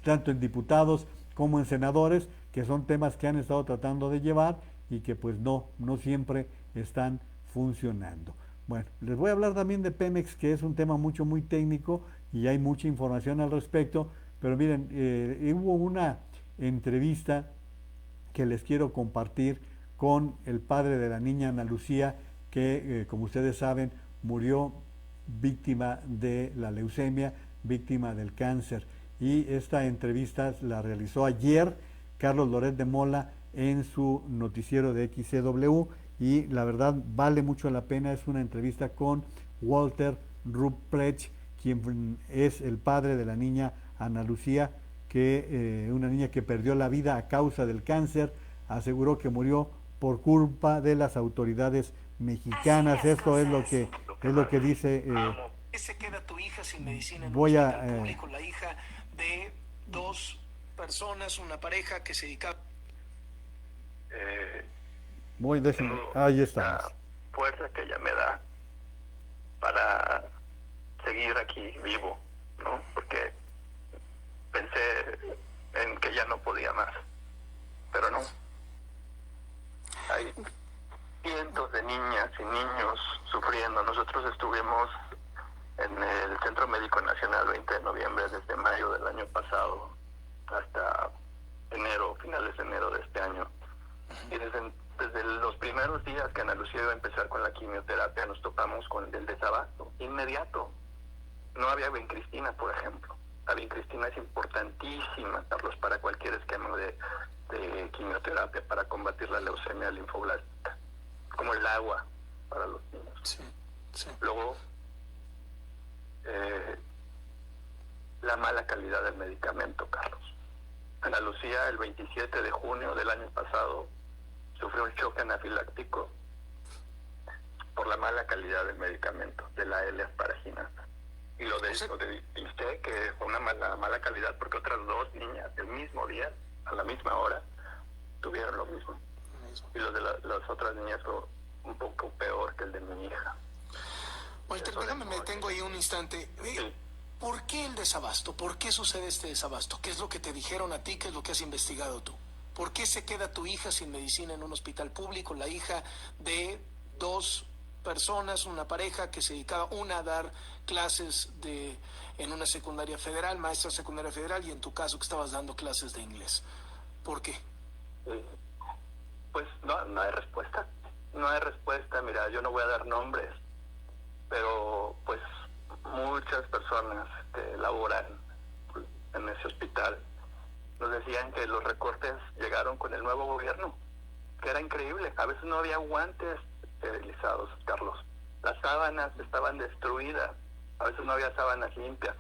[SPEAKER 1] tanto en diputados como en senadores, que son temas que han estado tratando de llevar y que pues no siempre están funcionando. Bueno, les voy a hablar también de Pemex, que es un tema muy técnico y hay mucha información al respecto, pero miren, hubo una entrevista que les quiero compartir con el padre de la niña Ana Lucía, que como ustedes saben murió víctima de la leucemia, víctima del cáncer. Y esta entrevista la realizó ayer Carlos Loret de Mola en su noticiero de XCW y la verdad vale mucho la pena. Es una entrevista con Walter Ruprecht, quien es el padre de la niña Ana Lucía, que una niña que perdió la vida a causa del cáncer. Aseguró que murió por culpa de las autoridades mexicanas. Esto es lo que dice.
[SPEAKER 2] ¿Qué se queda tu hija sin medicina en
[SPEAKER 1] voy
[SPEAKER 2] un
[SPEAKER 1] a
[SPEAKER 2] hospital público? La hija de dos personas, una pareja que se dedicaba.
[SPEAKER 1] Ahí estamos.
[SPEAKER 3] La fuerza que ella me da para seguir aquí vivo, ¿no? Porque pensé en que ya no podía más, pero no. Hay cientos de niñas y niños sufriendo. Nosotros estuvimos en el Centro Médico Nacional 20 de noviembre, desde mayo del año pasado hasta enero, finales de enero de este año. Y desde los primeros días que Ana Lucía iba a empezar con la quimioterapia, nos topamos con el desabasto inmediato. No había vincristina, por ejemplo. La vincristina es importantísima, Carlos, para cualquier esquema de quimioterapia para combatir la leucemia linfoblástica, como el agua para los niños.
[SPEAKER 2] Sí.
[SPEAKER 3] Luego, la mala calidad del medicamento, Carlos. Ana Lucía, el 27 de junio del año pasado, sufrió un choque anafiláctico por la mala calidad del medicamento, de la L-asparaginasa. Y lo de usted, que fue una mala calidad, porque otras dos niñas el mismo día, a la misma hora, tuvieron lo mismo. Y lo de las otras niñas fue un poco peor que el de mi hija.
[SPEAKER 2] Walter, déjame, me detengo ahí un instante.
[SPEAKER 3] Sí.
[SPEAKER 2] ¿Por qué el desabasto? ¿Por qué sucede este desabasto? ¿Qué es lo que te dijeron a ti? ¿Qué es lo que has investigado tú? ¿Por qué se queda tu hija sin medicina en un hospital público? La hija de dos personas, una pareja que se dedicaba una a dar clases en una secundaria federal, maestra secundaria federal, y en tu caso que estabas dando clases de inglés. ¿Por qué?
[SPEAKER 3] Pues no hay respuesta. No hay respuesta. Mira, yo no voy a dar nombres, pero pues muchas personas que laboran en ese hospital nos decían que los recortes llegaron con el nuevo gobierno, que era increíble. A veces no había guantes esterilizados, Carlos. Las sábanas estaban destruidas. A veces no había sábanas limpias.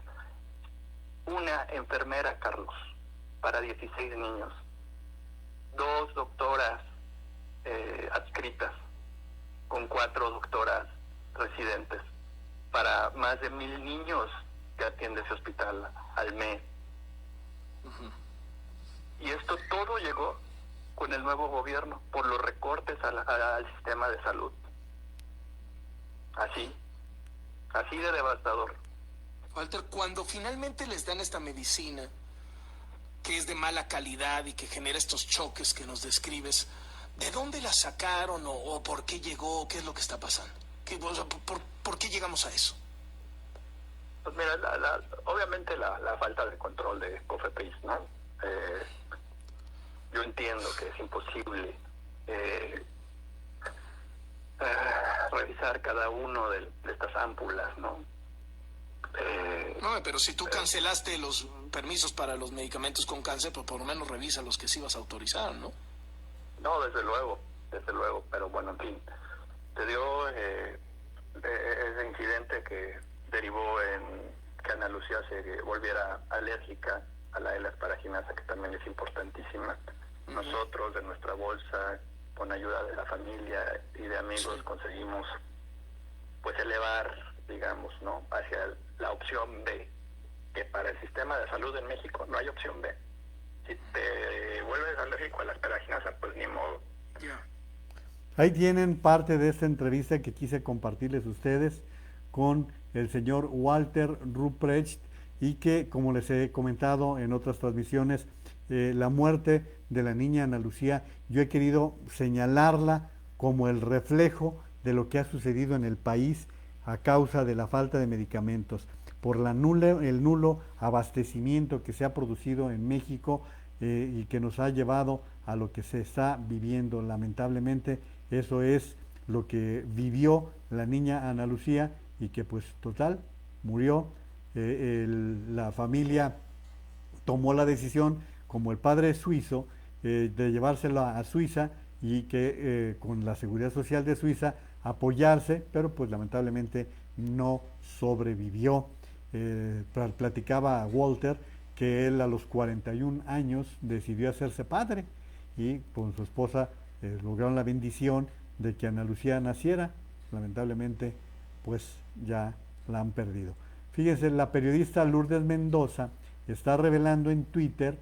[SPEAKER 3] Una enfermera, Carlos, para 16 niños. 2 doctoras adscritas, con 4 doctoras residentes, para más de 1,000 niños que atiende ese hospital al mes. Y esto todo llegó con el nuevo gobierno, por los recortes al sistema de salud. Así de devastador.
[SPEAKER 2] Walter, cuando finalmente les dan esta medicina, que es de mala calidad y que genera estos choques que nos describes, ¿De dónde la sacaron o por qué llegó? ¿Qué es lo que está pasando? O sea, ¿por qué llegamos a eso?
[SPEAKER 3] Pues mira, obviamente la falta de control de COFEPRIS, ¿no? Yo entiendo que es imposible revisar cada uno de estas ámpulas, ¿no?
[SPEAKER 2] No, pero si tú cancelaste los permisos para los medicamentos con cáncer, pues por lo menos revisa los que sí vas a autorizar, ¿no?
[SPEAKER 3] No, desde luego, pero bueno, en fin, te dio ese incidente que derivó en que Ana Lucía se volviera alérgica a la L-asparaginasa, que también es importantísima. Nosotros, de nuestra bolsa, con ayuda de la familia y de amigos, conseguimos pues elevar, digamos, ¿no?, hacia la opción B, que para el sistema de salud en México no hay opción B. Si te vuelves alérgico a la asparaginasa, pues ni modo.
[SPEAKER 1] Ahí tienen parte de esta entrevista que quise compartirles ustedes con el señor Walter Ruprecht, y que, como les he comentado en otras transmisiones, la muerte de la niña Ana Lucía, yo he querido señalarla como el reflejo de lo que ha sucedido en el país a causa de la falta de medicamentos, por el nulo abastecimiento que se ha producido en México, y que nos ha llevado a lo que se está viviendo. Lamentablemente, eso es lo que vivió la niña Ana Lucía, y que pues total, murió. La familia tomó la decisión, como el padre suizo, de llevársela a Suiza, y que con la Seguridad Social de Suiza apoyarse, pero pues lamentablemente no sobrevivió. Platicaba Walter que él a los 41 años decidió hacerse padre, y con su esposa lograron la bendición de que Ana Lucía naciera. Lamentablemente pues ya la han perdido. Fíjense, la periodista Lourdes Mendoza está revelando en Twitter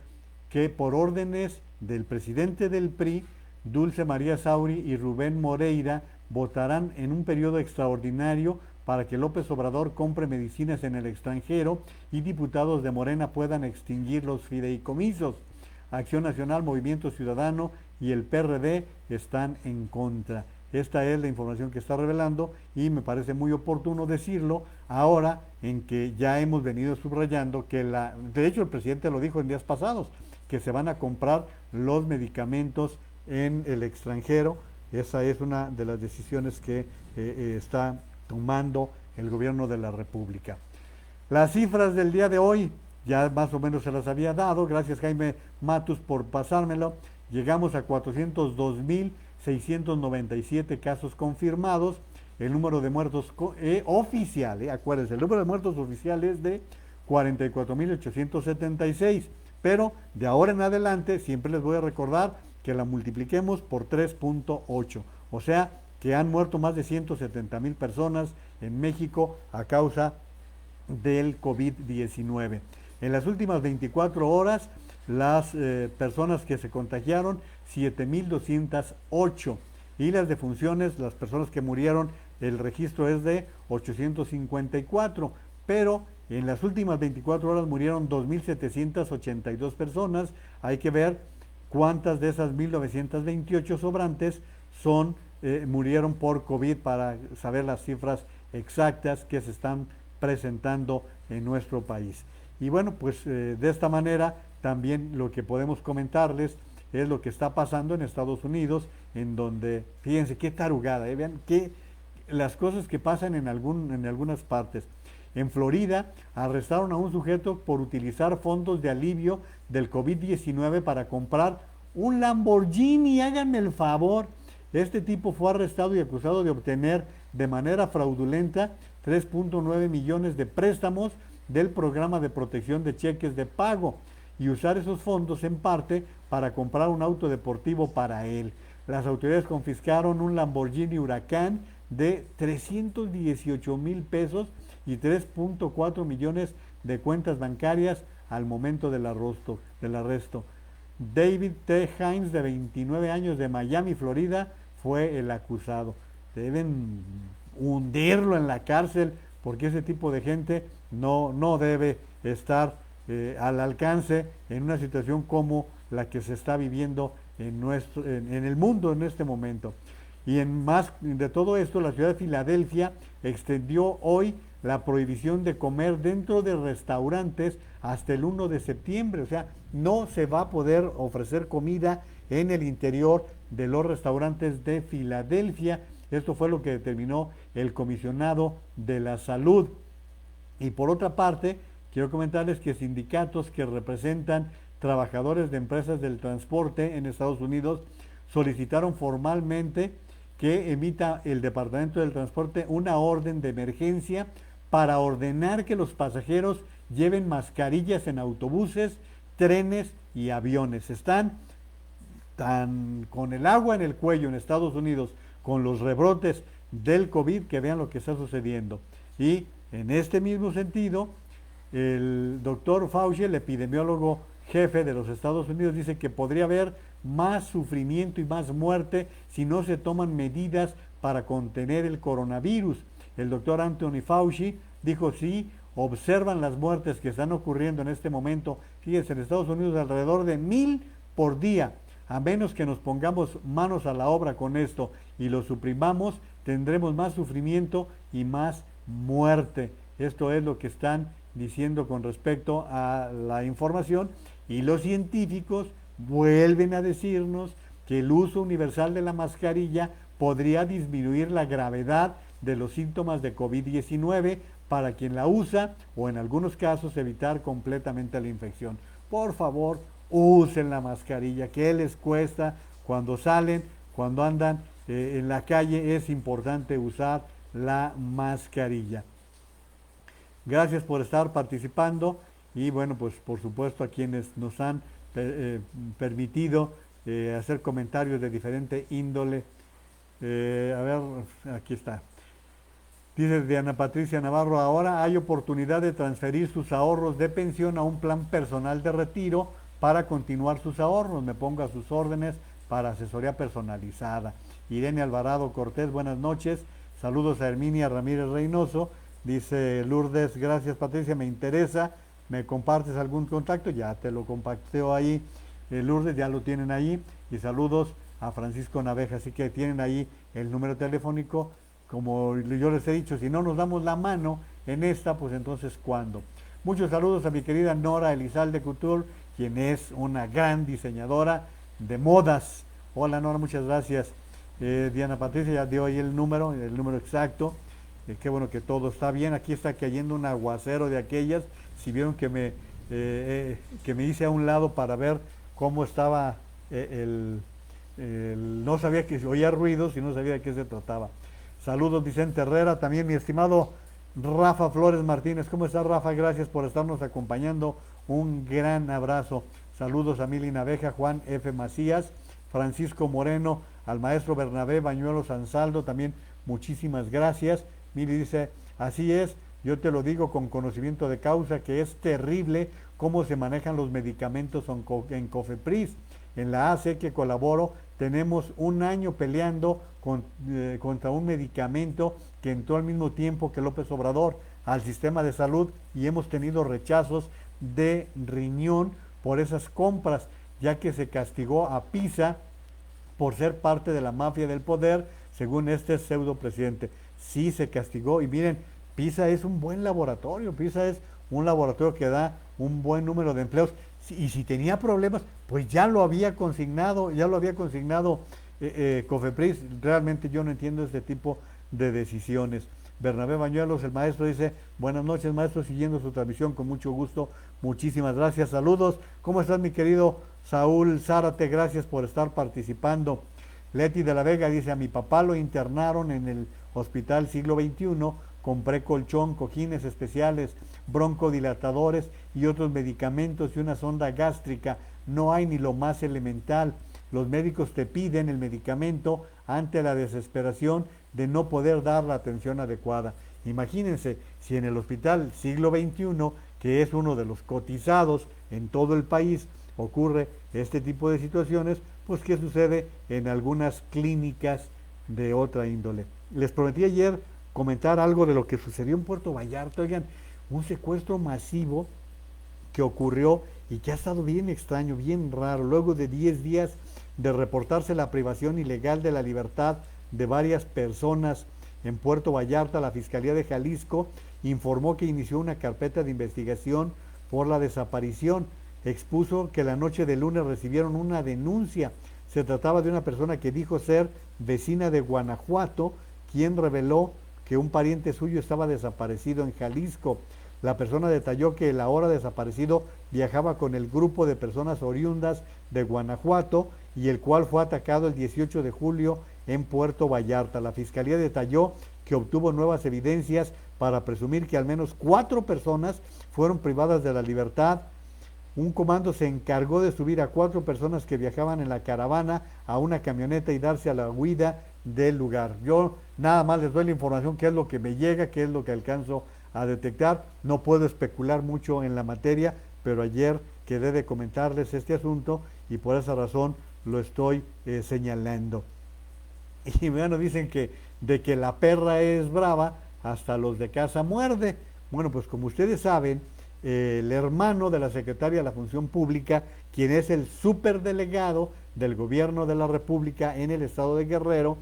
[SPEAKER 1] que por órdenes del presidente del PRI, Dulce María Sauri y Rubén Moreira, votarán en un periodo extraordinario para que López Obrador compre medicinas en el extranjero y diputados de Morena puedan extinguir los fideicomisos. Acción Nacional, Movimiento Ciudadano y el PRD están en contra. Esta es la información que está revelando, y me parece muy oportuno decirlo ahora en que ya hemos venido subrayando que de hecho el presidente lo dijo en días pasados, que se van a comprar los medicamentos en el extranjero. Esa es una de las decisiones que está tomando el gobierno de la República. Las cifras del día de hoy ya más o menos se las había dado. Gracias, Jaime Matus, por pasármelo. Llegamos a 402,697 casos confirmados. El número de muertos oficial, acuérdense, el número de muertos oficial es de 44,876. Pero de ahora en adelante siempre les voy a recordar que la multipliquemos por 3.8. O sea, que han muerto más de 170,000 personas en México a causa del COVID-19. En las últimas 24 horas, las personas que se contagiaron, 7,208. Y las defunciones, las personas que murieron, el registro es de 854. Pero en las últimas 24 horas murieron 2,782 personas. Hay que ver cuántas de esas 1,928 sobrantes murieron por COVID, para saber las cifras exactas que se están presentando en nuestro país. Y bueno, pues de esta manera también lo que podemos comentarles es lo que está pasando en Estados Unidos, en donde, fíjense qué tarugada, vean que las cosas que pasan en algunas partes. En Florida arrestaron a un sujeto por utilizar fondos de alivio del COVID-19 para comprar un Lamborghini, háganme el favor. Este tipo fue arrestado y acusado de obtener de manera fraudulenta 3.9 millones de préstamos del programa de protección de cheques de pago, y usar esos fondos en parte para comprar un auto deportivo para él. Las autoridades confiscaron un Lamborghini Huracán de 318,000 pesos y 3.4 millones de cuentas bancarias al momento del arresto. David T. Hines, de 29 años, de Miami, Florida, fue el acusado. Deben hundirlo en la cárcel, porque ese tipo de gente no debe estar al alcance en una situación como la que se está viviendo en el mundo en este momento. Y en más de todo esto, la ciudad de Filadelfia extendió hoy la prohibición de comer dentro de restaurantes hasta el 1 de septiembre. O sea, no se va a poder ofrecer comida en el interior de los restaurantes de Filadelfia. Esto fue lo que determinó el comisionado de la salud. Y por otra parte, quiero comentarles que sindicatos que representan trabajadores de empresas del transporte en Estados Unidos solicitaron formalmente que emita el Departamento del Transporte una orden de emergencia para ordenar que los pasajeros lleven mascarillas en autobuses, trenes y aviones. Están tan con el agua en el cuello en Estados Unidos, con los rebrotes del COVID, que vean lo que está sucediendo. Y en este mismo sentido, el doctor Fauci, el epidemiólogo jefe de los Estados Unidos, dice que podría haber más sufrimiento y más muerte si no se toman medidas para contener el coronavirus. El doctor Anthony Fauci dijo, sí, observan las muertes que están ocurriendo en este momento. Fíjense, en Estados Unidos alrededor de 1000 por día. A menos que nos pongamos manos a la obra con esto y lo suprimamos, tendremos más sufrimiento y más muerte. Esto es lo que están diciendo con respecto a la información, y los científicos vuelven a decirnos que el uso universal de la mascarilla podría disminuir la gravedad de los síntomas de COVID-19 para quien la usa, o en algunos casos evitar completamente la infección. Por favor, usen la mascarilla. ¿Qué les cuesta? Cuando salen, cuando andan en la calle, es importante usar la mascarilla. Gracias por estar participando, y bueno, pues por supuesto a quienes nos han permitido hacer comentarios de diferente índole. A ver, aquí está. Dice Diana Patricia Navarro, ahora hay oportunidad de transferir sus ahorros de pensión a un plan personal de retiro para continuar sus ahorros. Me pongo a sus órdenes para asesoría personalizada. Irene Alvarado Cortés, buenas noches. Saludos a Herminia Ramírez Reynoso. Dice Lourdes, gracias Patricia, me interesa. ¿Me compartes algún contacto? Ya te lo comparteo ahí, Lourdes, ya lo tienen ahí. Y saludos a Francisco Naveja, así que tienen ahí el número telefónico. Como yo les he dicho, si no nos damos la mano en esta, pues entonces ¿cuándo? Muchos saludos a mi querida Nora Elizalde Couture, quien es una gran diseñadora de modas. Hola Nora, muchas gracias. Diana Patricia ya dio ahí el número exacto. Qué bueno que todo está bien. Aquí está cayendo un aguacero de aquellas. Si vieron que me hice a un lado para ver cómo estaba no sabía que oía ruidos y no sabía de qué se trataba. Saludos Vicente Herrera, también mi estimado Rafa Flores Martínez. ¿Cómo estás, Rafa? Gracias por estarnos acompañando. Un gran abrazo. Saludos a Mili Naveja, Juan F. Macías, Francisco Moreno, al maestro Bernabé Bañuelos Ansaldo, también muchísimas gracias. Mili dice, así es, yo te lo digo con conocimiento de causa, que es terrible cómo se manejan los medicamentos en COFEPRIS. En la AC que colaboro, tenemos un año peleando contra un medicamento que entró al mismo tiempo que López Obrador al sistema de salud, y hemos tenido rechazos de riñón por esas compras, ya que se castigó a PISA por ser parte de la mafia del poder, según este pseudo presidente. Sí se castigó, y miren, PISA es un buen laboratorio, PISA es un laboratorio que da un buen número de empleos, y si tenía problemas, pues ya lo había consignado COFEPRIS. Realmente yo no entiendo este tipo de decisiones. Bernabé Bañuelos, el maestro, dice, buenas noches maestro, siguiendo su transmisión con mucho gusto, muchísimas gracias, saludos. ¿Cómo estás mi querido Saúl Zárate? Gracias por estar participando. Leti de la Vega dice, a mi papá lo internaron en el Hospital Siglo XXI, compré colchón, cojines especiales, broncodilatadores y otros medicamentos y una sonda gástrica. No hay ni lo más elemental. Los médicos te piden el medicamento ante la desesperación de no poder dar la atención adecuada. Imagínense, si en el Hospital Siglo XXI, que es uno de los cotizados en todo el país, ocurre este tipo de situaciones, pues ¿qué sucede en algunas clínicas de otra índole? Les prometí ayer comentar algo de lo que sucedió en Puerto Vallarta. Oigan, un secuestro masivo que ocurrió y que ha estado bien extraño, bien raro. Luego de 10 días de reportarse la privación ilegal de la libertad de varias personas en Puerto Vallarta, la Fiscalía de Jalisco informó que inició una carpeta de investigación por la desaparición. Expuso que la noche del lunes recibieron una denuncia. Se trataba de una persona que dijo ser vecina de Guanajuato, quien reveló que un pariente suyo estaba desaparecido en Jalisco. La persona detalló que el ahora desaparecido viajaba con el grupo de personas oriundas de Guanajuato y el cual fue atacado el 18 de julio en Puerto Vallarta. La Fiscalía detalló que obtuvo nuevas evidencias para presumir que al menos 4 personas fueron privadas de la libertad. Un comando se encargó de subir a 4 personas que viajaban en la caravana a una camioneta y darse a la huida del lugar. Yo nada más les doy la información, qué es lo que me llega, qué es lo que alcanzo a detectar. No puedo especular mucho en la materia, pero ayer quedé de comentarles este asunto y por esa razón lo estoy señalando. Y bueno, dicen que de que la perra es brava, hasta los de casa muerde. Bueno, pues como ustedes saben, el hermano de la secretaria de la Función Pública, quien es el superdelegado del gobierno de la República en el estado de Guerrero,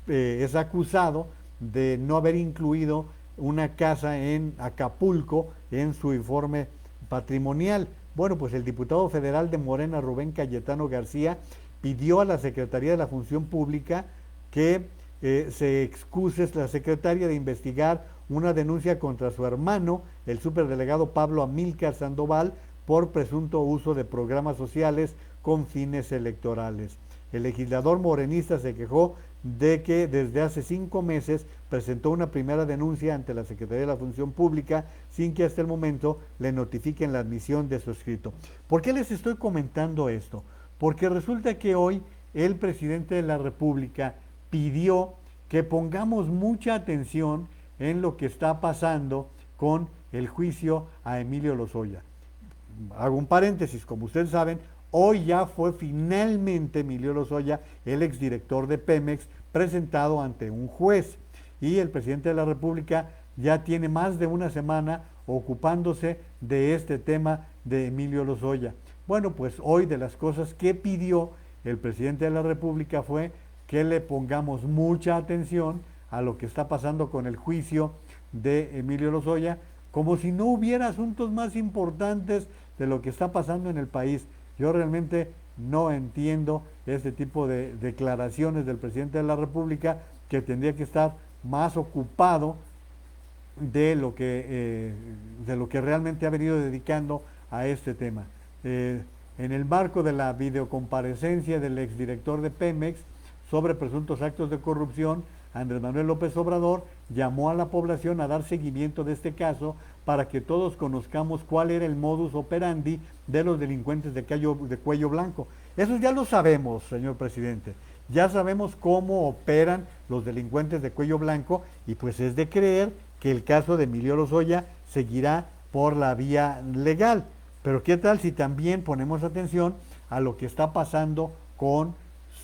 [SPEAKER 1] es acusado de no haber incluido una casa en Acapulco en su informe patrimonial. Bueno, pues el diputado federal de Morena, Rubén Cayetano García, pidió a la Secretaría de la Función Pública que se excuse la secretaria de investigar una denuncia contra su hermano, el superdelegado Pablo Amílcar Sandoval, por presunto uso de programas sociales con fines electorales. El legislador morenista se quejó de que desde hace 5 meses presentó una primera denuncia ante la Secretaría de la Función Pública sin que hasta el momento le notifiquen la admisión de su escrito. ¿Por qué les estoy comentando esto? Porque resulta que hoy el presidente de la República pidió que pongamos mucha atención en lo que está pasando con el juicio a Emilio Lozoya. Hago un paréntesis, como ustedes saben, hoy ya fue finalmente Emilio Lozoya, el exdirector de Pemex, presentado ante un juez. Y el presidente de la República ya tiene más de una semana ocupándose de este tema de Emilio Lozoya. Bueno, pues hoy de las cosas que pidió el presidente de la República fue que le pongamos mucha atención a lo que está pasando con el juicio de Emilio Lozoya, como si no hubiera asuntos más importantes de lo que está pasando en el país. Yo realmente no entiendo este tipo de declaraciones del presidente de la República, que tendría que estar más ocupado de lo que realmente ha venido dedicando a este tema. En el marco de la videocomparecencia del exdirector de Pemex sobre presuntos actos de corrupción, Andrés Manuel López Obrador llamó a la población a dar seguimiento de este caso para que todos conozcamos cuál era el modus operandi de los delincuentes de cuello blanco. Eso ya lo sabemos, señor presidente. Ya sabemos cómo operan los delincuentes de cuello blanco y pues es de creer que el caso de Emilio Lozoya seguirá por la vía legal. Pero ¿qué tal si también ponemos atención a lo que está pasando con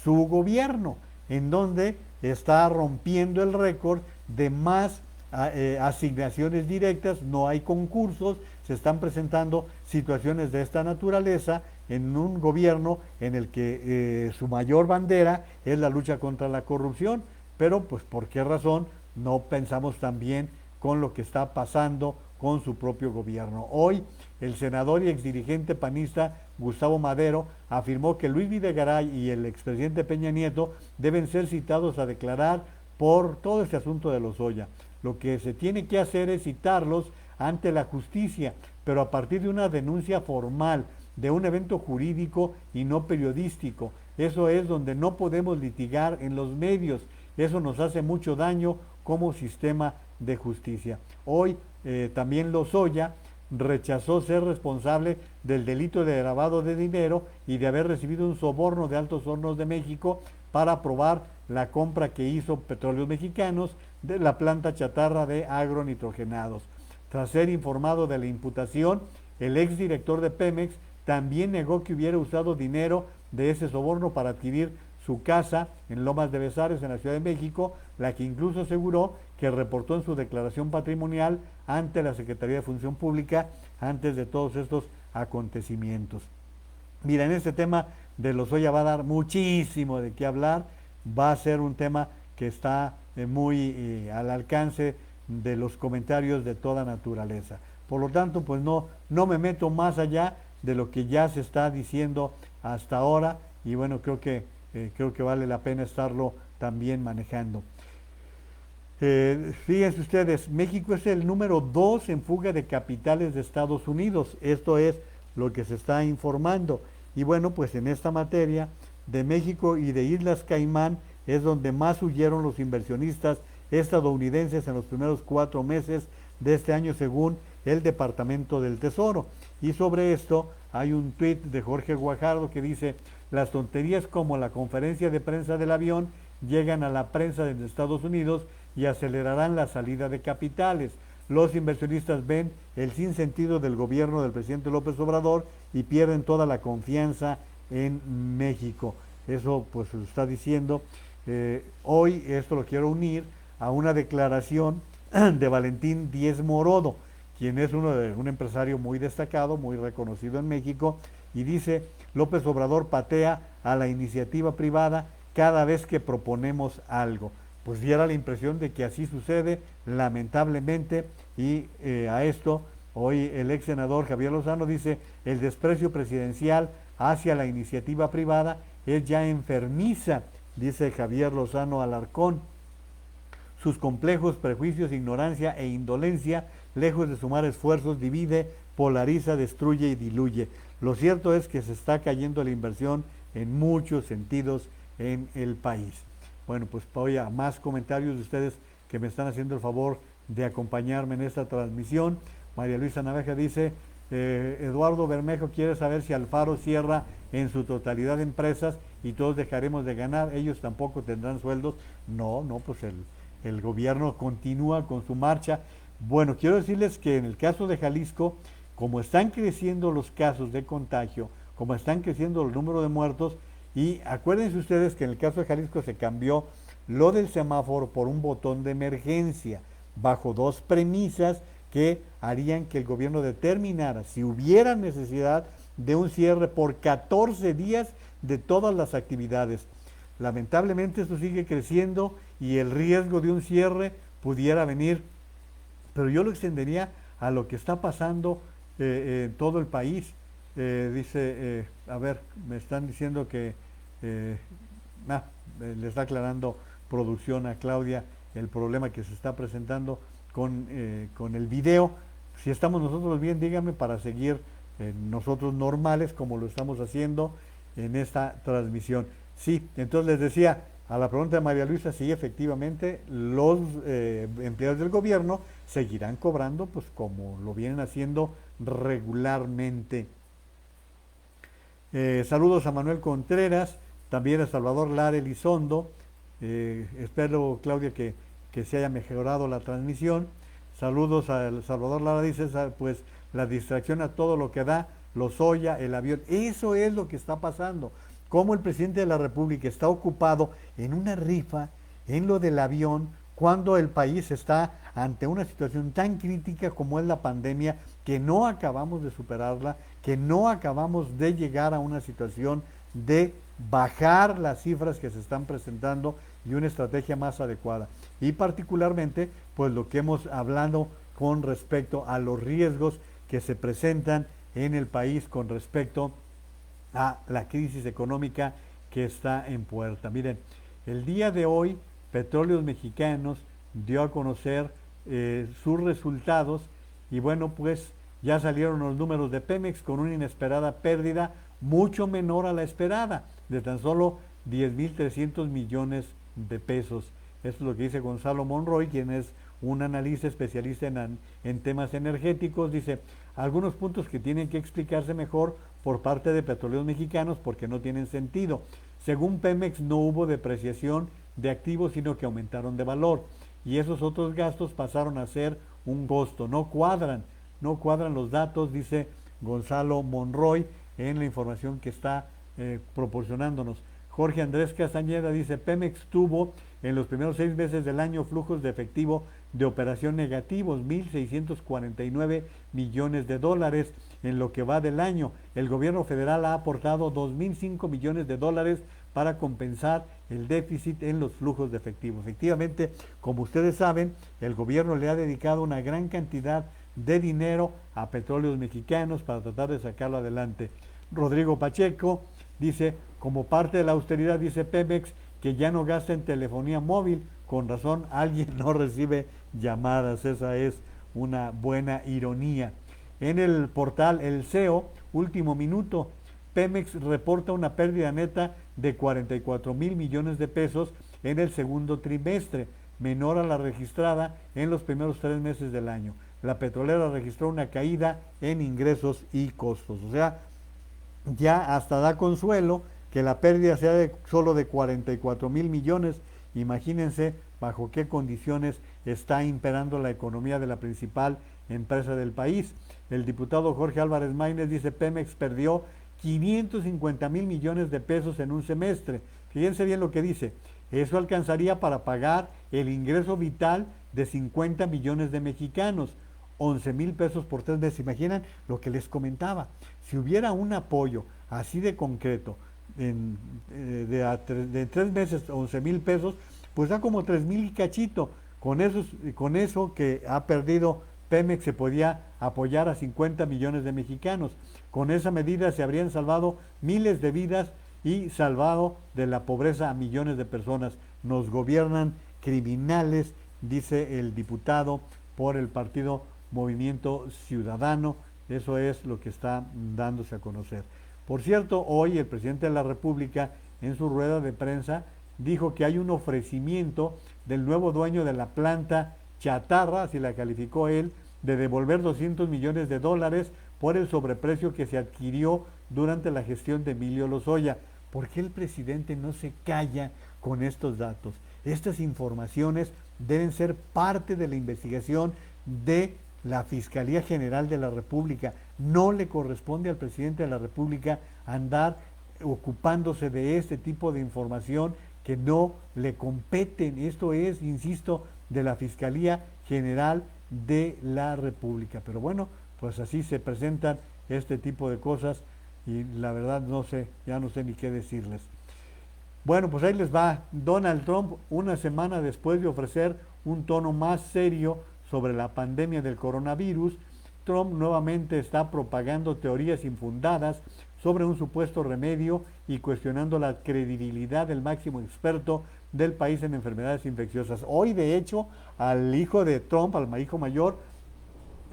[SPEAKER 1] su gobierno, en donde está rompiendo el récord de más asignaciones directas? No hay concursos, se están presentando situaciones de esta naturaleza en un gobierno en el que su mayor bandera es la lucha contra la corrupción. Pero pues ¿por qué razón no pensamos también con lo que está pasando con su propio gobierno? Hoy el senador y exdirigente panista Gustavo Madero afirmó que Luis Videgaray y el expresidente Peña Nieto deben ser citados a declarar por todo este asunto de Lozoya. Lo que se tiene que hacer es citarlos ante la justicia, pero a partir de una denuncia formal, de un evento jurídico y no periodístico. Eso es donde no podemos litigar en los medios. Eso nos hace mucho daño como sistema de justicia. Hoy también Lozoya rechazó ser responsable del delito de lavado de dinero y de haber recibido un soborno de Altos Hornos de México para aprobar la compra que hizo Petróleos Mexicanos de la planta chatarra de agronitrogenados. Tras ser informado de la imputación, el exdirector de Pemex también negó que hubiera usado dinero de ese soborno para adquirir su casa en Lomas de Besares, en la Ciudad de México, la que incluso aseguró que reportó en su declaración patrimonial ante la Secretaría de Función Pública antes de todos estos acontecimientos. Mira, en este tema de Lozoya va a dar muchísimo de qué hablar, va a ser un tema que está muy al alcance de los comentarios de toda naturaleza. Por lo tanto, pues no me meto más allá de lo que ya se está diciendo hasta ahora y bueno, creo que vale la pena estarlo también manejando. Fíjense ustedes, México es el número 2 en fuga de capitales de Estados Unidos. Esto es lo que se está informando. Y bueno, pues en esta materia de México y de Islas Caimán es donde más huyeron los inversionistas estadounidenses en los primeros 4 meses de este año, según el Departamento del Tesoro. Y sobre esto hay un tuit de Jorge Guajardo que dice: las tonterías como la conferencia de prensa del avión llegan a la prensa de Estados Unidos y acelerarán la salida de capitales. Los inversionistas ven el sinsentido del gobierno del presidente López Obrador y pierden toda la confianza en México. Eso pues lo está diciendo. Hoy esto lo quiero unir a una declaración de Valentín Díez Morodo, quien es un empresario muy destacado, muy reconocido en México, y dice: López Obrador patea a la iniciativa privada cada vez que proponemos algo. Pues diera la impresión de que así sucede, lamentablemente, y a esto hoy el ex senador Javier Lozano dice: el desprecio presidencial hacia la iniciativa privada es ya enfermiza, dice Javier Lozano Alarcón. Sus complejos, prejuicios, ignorancia e indolencia, lejos de sumar esfuerzos, divide, polariza, destruye y diluye. Lo cierto es que se está cayendo la inversión en muchos sentidos en el país. Bueno, pues voy a más comentarios de ustedes que me están haciendo el favor de acompañarme en esta transmisión. María Luisa Naveja dice: Eduardo Bermejo quiere saber si Alfaro cierra en su totalidad empresas y todos dejaremos de ganar, ellos tampoco tendrán sueldos. No, pues el gobierno continúa con su marcha. Bueno, quiero decirles que en el caso de Jalisco, como están creciendo los casos de contagio, como están creciendo el número de muertos, y acuérdense ustedes que en el caso de Jalisco se cambió lo del semáforo por un botón de emergencia, bajo 2 premisas que harían que el gobierno determinara si hubiera necesidad de un cierre por 14 días de todas las actividades. Lamentablemente esto sigue creciendo y el riesgo de un cierre pudiera venir, pero yo lo extendería a lo que está pasando en todo el país. Dice, me están diciendo que le está aclarando producción a Claudia el problema que se está presentando con el video. Si estamos nosotros bien, díganme para seguir nosotros normales como lo estamos haciendo en esta transmisión. Sí, entonces les decía, a la pregunta de María Luisa, sí, efectivamente, los empleados del gobierno seguirán cobrando pues como lo vienen haciendo regularmente. Saludos a Manuel Contreras, también a Salvador Lara Elizondo. Espero, Claudia, que se haya mejorado la transmisión. Saludos a Salvador Lara, dice, pues la distracción a todo lo que da, Lozoya, el avión. Eso es lo que está pasando. Cómo el presidente de la República está ocupado en una rifa, en lo del avión, cuando el país está ante una situación tan crítica como es la pandemia, que no acabamos de superarla, que no acabamos de llegar a una situación de bajar las cifras que se están presentando y una estrategia más adecuada. Y particularmente, pues lo que hemos hablado con respecto a los riesgos que se presentan en el país con respecto a la crisis económica que está en puerta. Miren, el día de hoy, Petróleos Mexicanos dio a conocer sus resultados y bueno, pues ya salieron los números de Pemex con una inesperada pérdida mucho menor a la esperada, de tan solo 10.300 millones de pesos. Esto es lo que dice Gonzalo Monroy, quien es un analista especialista en temas energéticos. Dice, algunos puntos que tienen que explicarse mejor por parte de Petróleos Mexicanos porque no tienen sentido. Según Pemex, no hubo depreciación de activos, sino que aumentaron de valor. Y esos otros gastos pasaron a ser un costo. No cuadran los datos, dice Gonzalo Monroy en la información que está proporcionándonos. Jorge Andrés Castañeda dice, Pemex tuvo en los primeros 6 meses del año flujos de efectivo de operación negativos, 1.649 millones de dólares en lo que va del año. El gobierno federal ha aportado 2.005 millones de dólares para compensar el déficit en los flujos de efectivo. Efectivamente, como ustedes saben, el gobierno le ha dedicado una gran cantidad de dinero a Petróleos Mexicanos para tratar de sacarlo adelante. Rodrigo Pacheco dice, como parte de la austeridad, dice Pemex, que ya no gasta en telefonía móvil. Con razón, alguien no recibe llamadas. Esa es una buena ironía. En el portal El CEO, Último Minuto, Pemex reporta una pérdida neta de 44,000 millones de pesos en el segundo trimestre, menor a la registrada en los primeros 3 meses del año. La petrolera registró una caída en ingresos y costos. O sea, ya hasta da consuelo que la pérdida sea solo de 44,000 millones. Imagínense bajo qué condiciones está imperando la economía de la principal empresa del país. El diputado Jorge Álvarez Maínez dice, Pemex perdió 550,000 millones de pesos en un semestre. Fíjense bien lo que dice. Eso alcanzaría para pagar el ingreso vital de 50 millones de mexicanos. 11,000 pesos por 3 meses. ¿Imaginan lo que les comentaba? Si hubiera un apoyo así de concreto, de 3 meses, 11,000 pesos, pues da como 3,000 y cachito. Con eso que ha perdido Pemex se podía apoyar a 50 millones de mexicanos. Con esa medida se habrían salvado miles de vidas y salvado de la pobreza a millones de personas. Nos gobiernan criminales, dice el diputado por el partido Movimiento Ciudadano. Eso es lo que está dándose a conocer. Por cierto, hoy el presidente de la República en su rueda de prensa dijo que hay un ofrecimiento del nuevo dueño de la planta chatarra, así la calificó él, de devolver 200 millones de dólares por el sobreprecio que se adquirió durante la gestión de Emilio Lozoya. ¿Por qué el presidente no se calla con estos datos? Estas informaciones deben ser parte de la investigación de la Fiscalía General de la República. No le corresponde al presidente de la República andar ocupándose de este tipo de información que no le competen. Esto es, insisto, de la Fiscalía General de la República. Pero bueno, pues así se presentan este tipo de cosas y la verdad no sé, ya no sé ni qué decirles. Bueno, pues ahí les va. Donald Trump, una semana después de ofrecer un tono más serio sobre la pandemia del coronavirus, Trump nuevamente está propagando teorías infundadas sobre un supuesto remedio y cuestionando la credibilidad del máximo experto del país en enfermedades infecciosas. Hoy, de hecho, al hijo de Trump, al hijo mayor,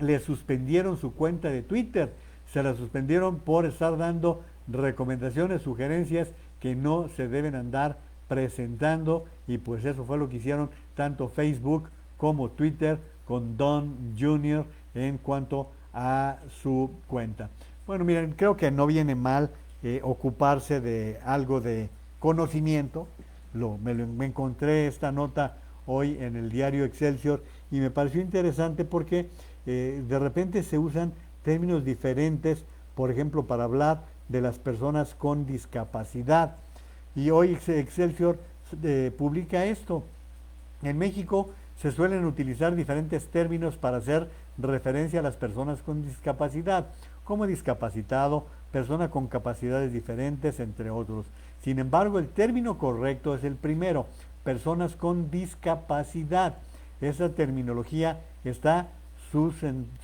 [SPEAKER 1] le suspendieron su cuenta de Twitter. Se la suspendieron por estar dando recomendaciones, sugerencias que no se deben andar presentando, y pues eso fue lo que hicieron tanto Facebook como Twitter con Don Jr. en cuanto a su cuenta. Bueno, miren, creo que no viene mal ocuparse de algo de conocimiento. Me encontré esta nota hoy en el diario Excelsior y me pareció interesante porque de repente se usan términos diferentes, por ejemplo, para hablar de las personas con discapacidad. Y hoy Excelsior publica esto. En México se suelen utilizar diferentes términos para hacer referencia a las personas con discapacidad, como discapacitado, persona con capacidades diferentes, entre otros. Sin embargo, el término correcto es el primero, personas con discapacidad. Esa terminología está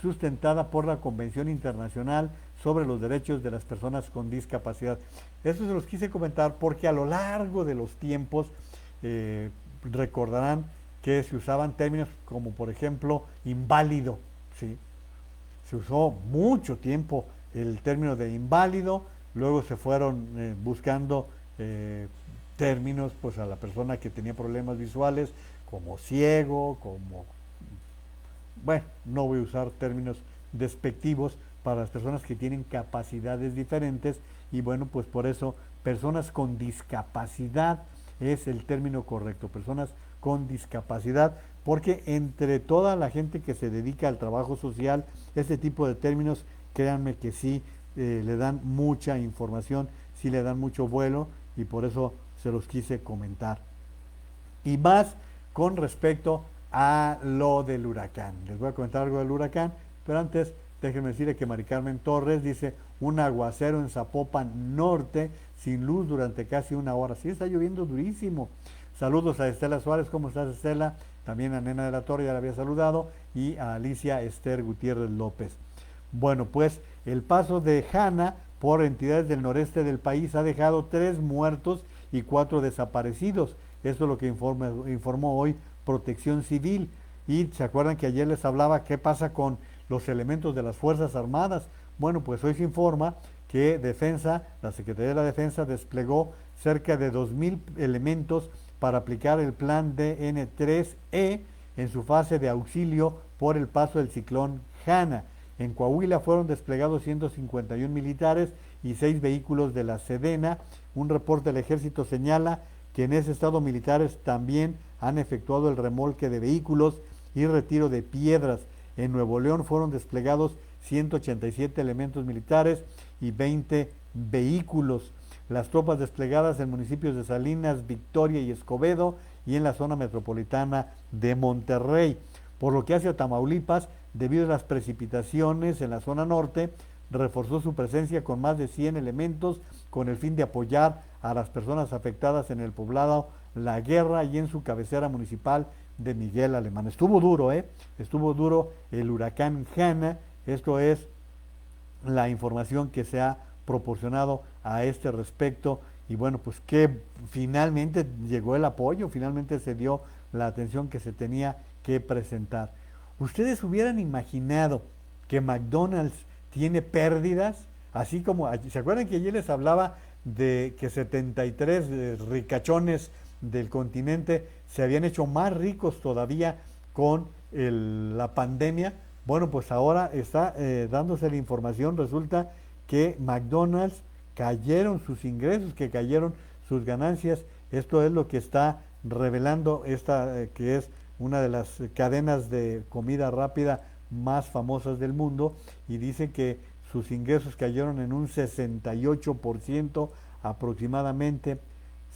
[SPEAKER 1] sustentada por la Convención Internacional sobre los Derechos de las Personas con Discapacidad. Eso se los quise comentar porque a lo largo de los tiempos recordarán que se usaban términos como, por ejemplo, inválido, ¿sí? Se usó mucho tiempo el término de inválido, luego se fueron buscando términos pues a la persona que tenía problemas visuales, como ciego, como... Bueno, no voy a usar términos despectivos para las personas que tienen capacidades diferentes, y bueno, pues por eso personas con discapacidad es el término correcto, personas con discapacidad, porque entre toda la gente que se dedica al trabajo social, este tipo de términos, créanme que sí le dan mucha información, sí le dan mucho vuelo, y por eso se los quise comentar. y más con respecto a lo del huracán. Les voy a comentar algo del huracán, pero antes déjenme decirle que Mari Carmen Torres dice un aguacero en Zapopan Norte sin luz durante casi una hora. Sí, está lloviendo durísimo. Saludos a Estela Suárez, ¿cómo estás, Estela? También a Nena de la Torre, ya la había saludado, y a Alicia Esther Gutiérrez López. Bueno, pues el paso de Hanna por entidades del noreste del país ha dejado 3 muertos y 4 desaparecidos. Esto es lo que informó hoy Protección Civil. Y se acuerdan que ayer les hablaba qué pasa con los elementos de las Fuerzas Armadas. Bueno, pues hoy se informa que la Secretaría de la Defensa desplegó cerca de 2,000 elementos para aplicar el plan DN3E en su fase de auxilio por el paso del ciclón Hanna. En Coahuila fueron desplegados 151 militares y 6 vehículos de la Sedena. Un reporte del Ejército señala que en ese estado militares también han efectuado el remolque de vehículos y retiro de piedras. En Nuevo León fueron desplegados 187 elementos militares y 20 vehículos. Las tropas desplegadas en municipios de Salinas, Victoria y Escobedo y en la zona metropolitana de Monterrey. Por lo que hace a Tamaulipas, debido a las precipitaciones en la zona norte, reforzó su presencia con más de 100 elementos con el fin de apoyar a las personas afectadas en el poblado La Guerra y en su cabecera municipal de Miguel Alemán. Estuvo duro, estuvo duro el huracán Hanna. Esto es la información que se ha proporcionado a este respecto, y bueno, pues que finalmente llegó el apoyo, finalmente se dio la atención que se tenía que presentar. ¿Ustedes hubieran imaginado que McDonald's tiene pérdidas? Así como, ¿se acuerdan que ayer les hablaba de que 73 ricachones del continente se habían hecho más ricos todavía con la pandemia? Bueno, pues ahora está dándose la información, resulta que McDonald's cayeron sus ingresos, que cayeron sus ganancias. Esto es lo que está revelando esta, que es una de las cadenas de comida rápida más famosas del mundo, y dice que sus ingresos cayeron en un 68% aproximadamente,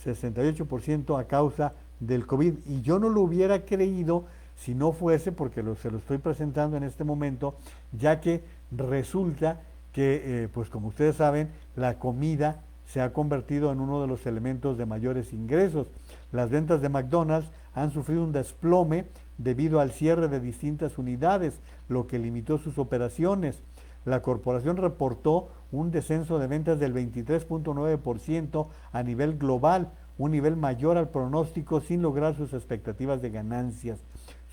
[SPEAKER 1] 68% a causa del COVID. Y yo no lo hubiera creído si no fuese porque se lo estoy presentando en este momento, ya que resulta que, pues como ustedes saben, la comida se ha convertido en uno de los elementos de mayores ingresos. Las ventas de McDonald's han sufrido un desplome debido al cierre de distintas unidades, lo que limitó sus operaciones. La corporación reportó un descenso de ventas del 23.9% a nivel global, un nivel mayor al pronóstico sin lograr sus expectativas de ganancias.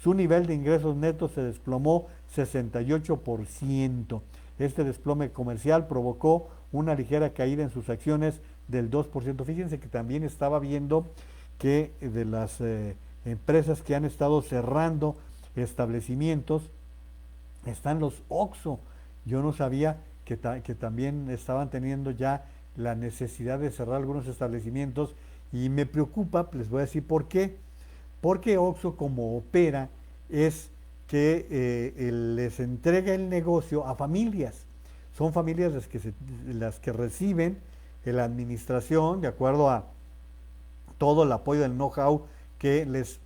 [SPEAKER 1] Su nivel de ingresos netos se desplomó 68%. Este desplome comercial provocó una ligera caída en sus acciones del 2%. Fíjense que también estaba viendo que de las empresas que han estado cerrando establecimientos están los Oxxo. Yo no sabía que también estaban teniendo ya la necesidad de cerrar algunos establecimientos, y me preocupa, les voy a decir por qué. Porque Oxxo, como opera, es que les entrega el negocio a familias. Son familias las que reciben la administración de acuerdo a todo el apoyo del know-how que les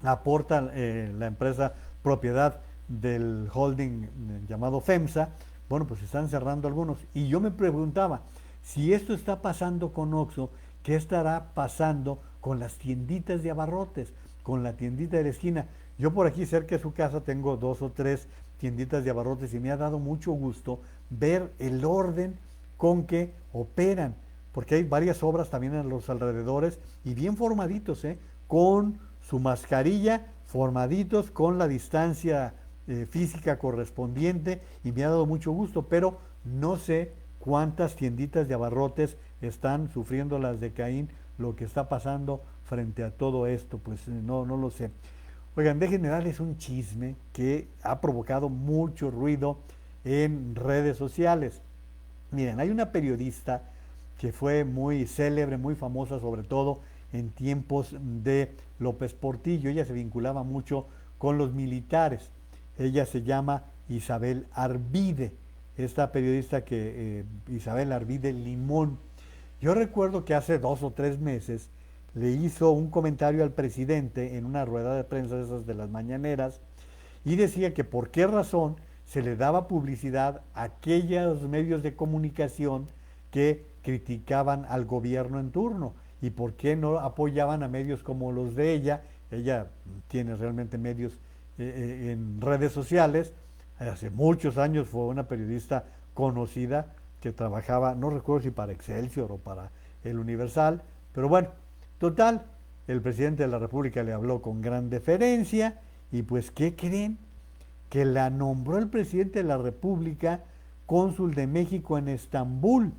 [SPEAKER 1] aporta la empresa propiedad del holding llamado FEMSA. Bueno, pues están cerrando algunos. Y yo me preguntaba, si esto está pasando con Oxxo, ¿qué estará pasando con las tienditas de abarrotes, con la tiendita de la esquina? Yo por aquí cerca de su casa tengo 2 o 3 tienditas de abarrotes y me ha dado mucho gusto ver el orden con que operan, porque hay varias obras también en los alrededores y bien formaditos, con su mascarilla, formaditos, con la distancia física correspondiente, y me ha dado mucho gusto, pero no sé cuántas tienditas de abarrotes están sufriendo las de Caín, lo que está pasando frente a todo esto, pues no lo sé. Oigan, déjenme darles un chisme que ha provocado mucho ruido en redes sociales. Miren, hay una periodista que fue muy célebre, muy famosa, sobre todo en tiempos de López Portillo. Ella se vinculaba mucho con los militares. Ella se llama Isabel Arvide, esta periodista Isabel Arvide Limón. Yo recuerdo que hace 2 o 3 meses le hizo un comentario al presidente en una rueda de prensa de esas de las mañaneras y decía que por qué razón se le daba publicidad a aquellos medios de comunicación que criticaban al gobierno en turno y por qué no apoyaban a medios como los de ella. Ella tiene realmente medios en redes sociales. Hace muchos años fue una periodista conocida que trabajaba, no recuerdo si para Excelsior o para El Universal, pero bueno, total, el presidente de la República le habló con gran deferencia y pues, ¿qué creen? Que la nombró el presidente de la República cónsul de México en Estambul.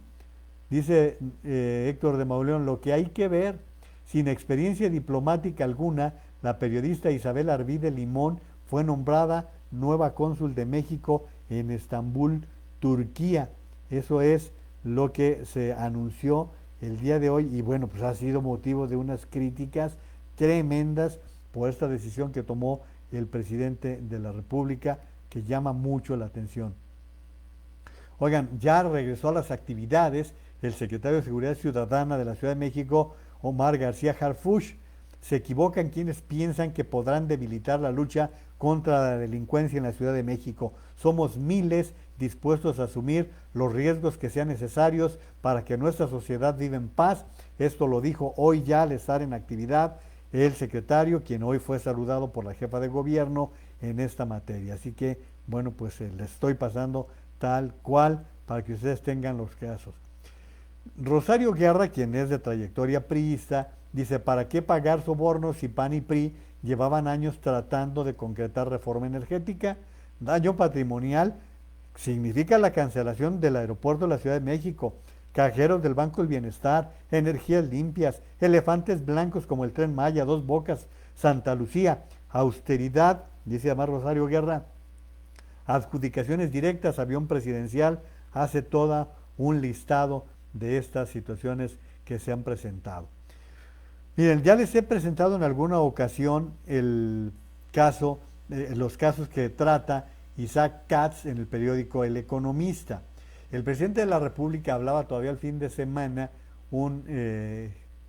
[SPEAKER 1] Dice Héctor de Mauleón, lo que hay que ver, sin experiencia diplomática alguna, la periodista Isabel Arvide Limón fue nombrada nueva cónsul de México en Estambul, Turquía. Eso es lo que se anunció el día de hoy y bueno, pues ha sido motivo de unas críticas tremendas por esta decisión que tomó el presidente de la República, que llama mucho la atención. Oigan, ya regresó a las actividades el secretario de Seguridad Ciudadana de la Ciudad de México, Omar García Harfuch. Se equivocan quienes piensan que podrán debilitar la lucha contra la delincuencia en la Ciudad de México. Somos miles dispuestos a asumir los riesgos que sean necesarios para que nuestra sociedad viva en paz. Esto lo dijo hoy ya al estar en actividad el secretario, quien hoy fue saludado por la jefa de gobierno en esta materia. Así que, bueno, pues les estoy pasando tal cual para que ustedes tengan los casos. Rosario Guerra, quien es de trayectoria priista, dice, ¿para qué pagar sobornos si PAN y PRI llevaban años tratando de concretar reforma energética? Daño patrimonial significa la cancelación del aeropuerto de la Ciudad de México, cajeros del Banco del Bienestar, energías limpias, elefantes blancos como el Tren Maya, Dos Bocas, Santa Lucía, austeridad, dice además Rosario Guerra, adjudicaciones directas, avión presidencial, hace todo un listado de estas situaciones que se han presentado. Miren, ya les he presentado en alguna ocasión el caso, los casos que trata Isaac Katz en el periódico El Economista. El presidente de la República hablaba todavía el fin de semana,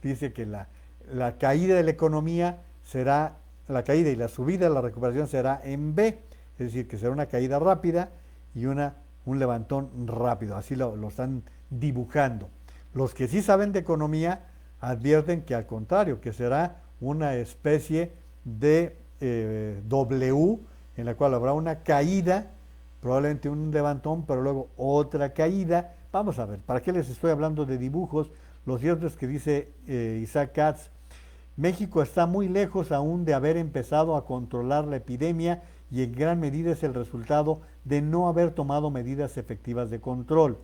[SPEAKER 1] dice que la caída de la economía será, la caída y la subida de la recuperación será en B, es decir, que será una caída rápida y un levantón rápido, así lo están dibujando. Los que sí saben de economía advierten que al contrario, que será una especie de W, en la cual habrá una caída, probablemente un levantón, pero luego otra caída. Vamos a ver, ¿para qué les estoy hablando de dibujos? Lo cierto es que dice Isaac Katz, México está muy lejos aún de haber empezado a controlar la epidemia y en gran medida es el resultado de no haber tomado medidas efectivas de control.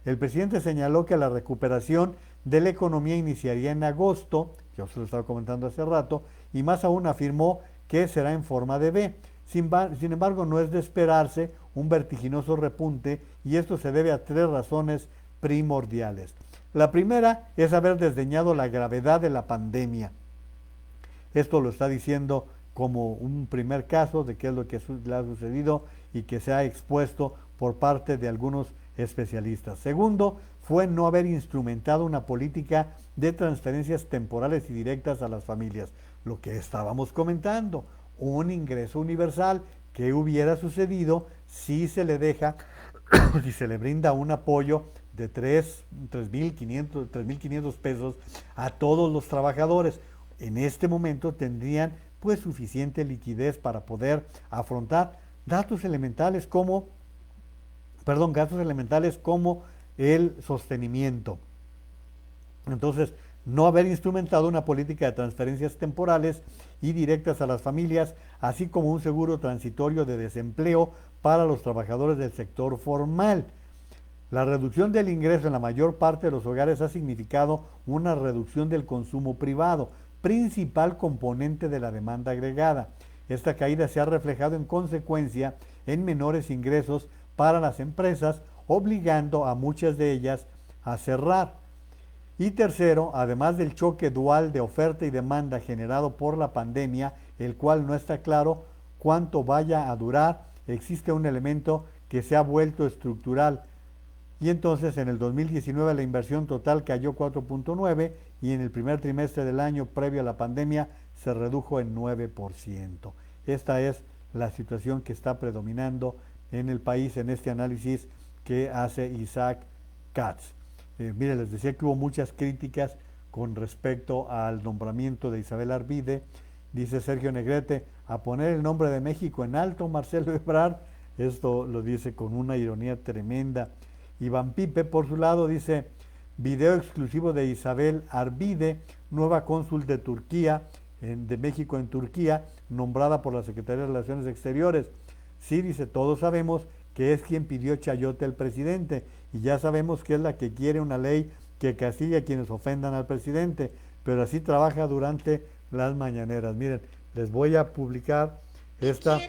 [SPEAKER 1] El presidente señaló que la recuperación de la economía iniciaría en agosto, yo se lo estaba comentando hace rato, y más aún afirmó que será en forma de V. Sin embargo, no es de esperarse un vertiginoso repunte y esto se debe a 3 razones primordiales. La primera es haber desdeñado la gravedad de la pandemia. Esto lo está diciendo como un primer caso de qué es lo que le ha sucedido y que se ha expuesto por parte de algunos especialistas. Segundo, fue no haber instrumentado una política de transferencias temporales y directas a las familias, lo que estábamos comentando, un ingreso universal. ¿Qué hubiera sucedido si se le deja, si se le brinda un apoyo de 3.500 pesos a todos los trabajadores? En este momento tendrían pues suficiente liquidez para poder afrontar gastos elementales como el sostenimiento. Entonces, no haber instrumentado una política de transferencias temporales y directas a las familias, así como un seguro transitorio de desempleo para los trabajadores del sector formal. La reducción del ingreso en la mayor parte de los hogares ha significado una reducción del consumo privado, principal componente de la demanda agregada. Esta caída se ha reflejado en consecuencia en menores ingresos para las empresas, obligando a muchas de ellas a cerrar. Y tercero, además del choque dual de oferta y demanda generado por la pandemia, el cual no está claro cuánto vaya a durar, existe un elemento que se ha vuelto estructural. Y entonces en el 2019 la inversión total cayó 4.9 y en el primer trimestre del año previo a la pandemia se redujo en 9%. Esta es la situación que está predominando en el país en este análisis que hace Isaac Katz. Mire, les decía que hubo muchas críticas con respecto al nombramiento de Isabel Arvide. Dice Sergio Negrete, a poner el nombre de México en alto, Marcelo Ebrard. Esto lo dice con una ironía tremenda. Iván Pipe, por su lado, dice, video exclusivo de Isabel Arvide, nueva cónsul de Turquía, de México en Turquía, nombrada por la Secretaría de Relaciones Exteriores. Sí, dice, todos sabemos que es quien pidió chayote al presidente y ya sabemos que es la que quiere una ley que castigue a quienes ofendan al presidente, pero así trabaja durante las mañaneras. Miren, les voy a publicar esta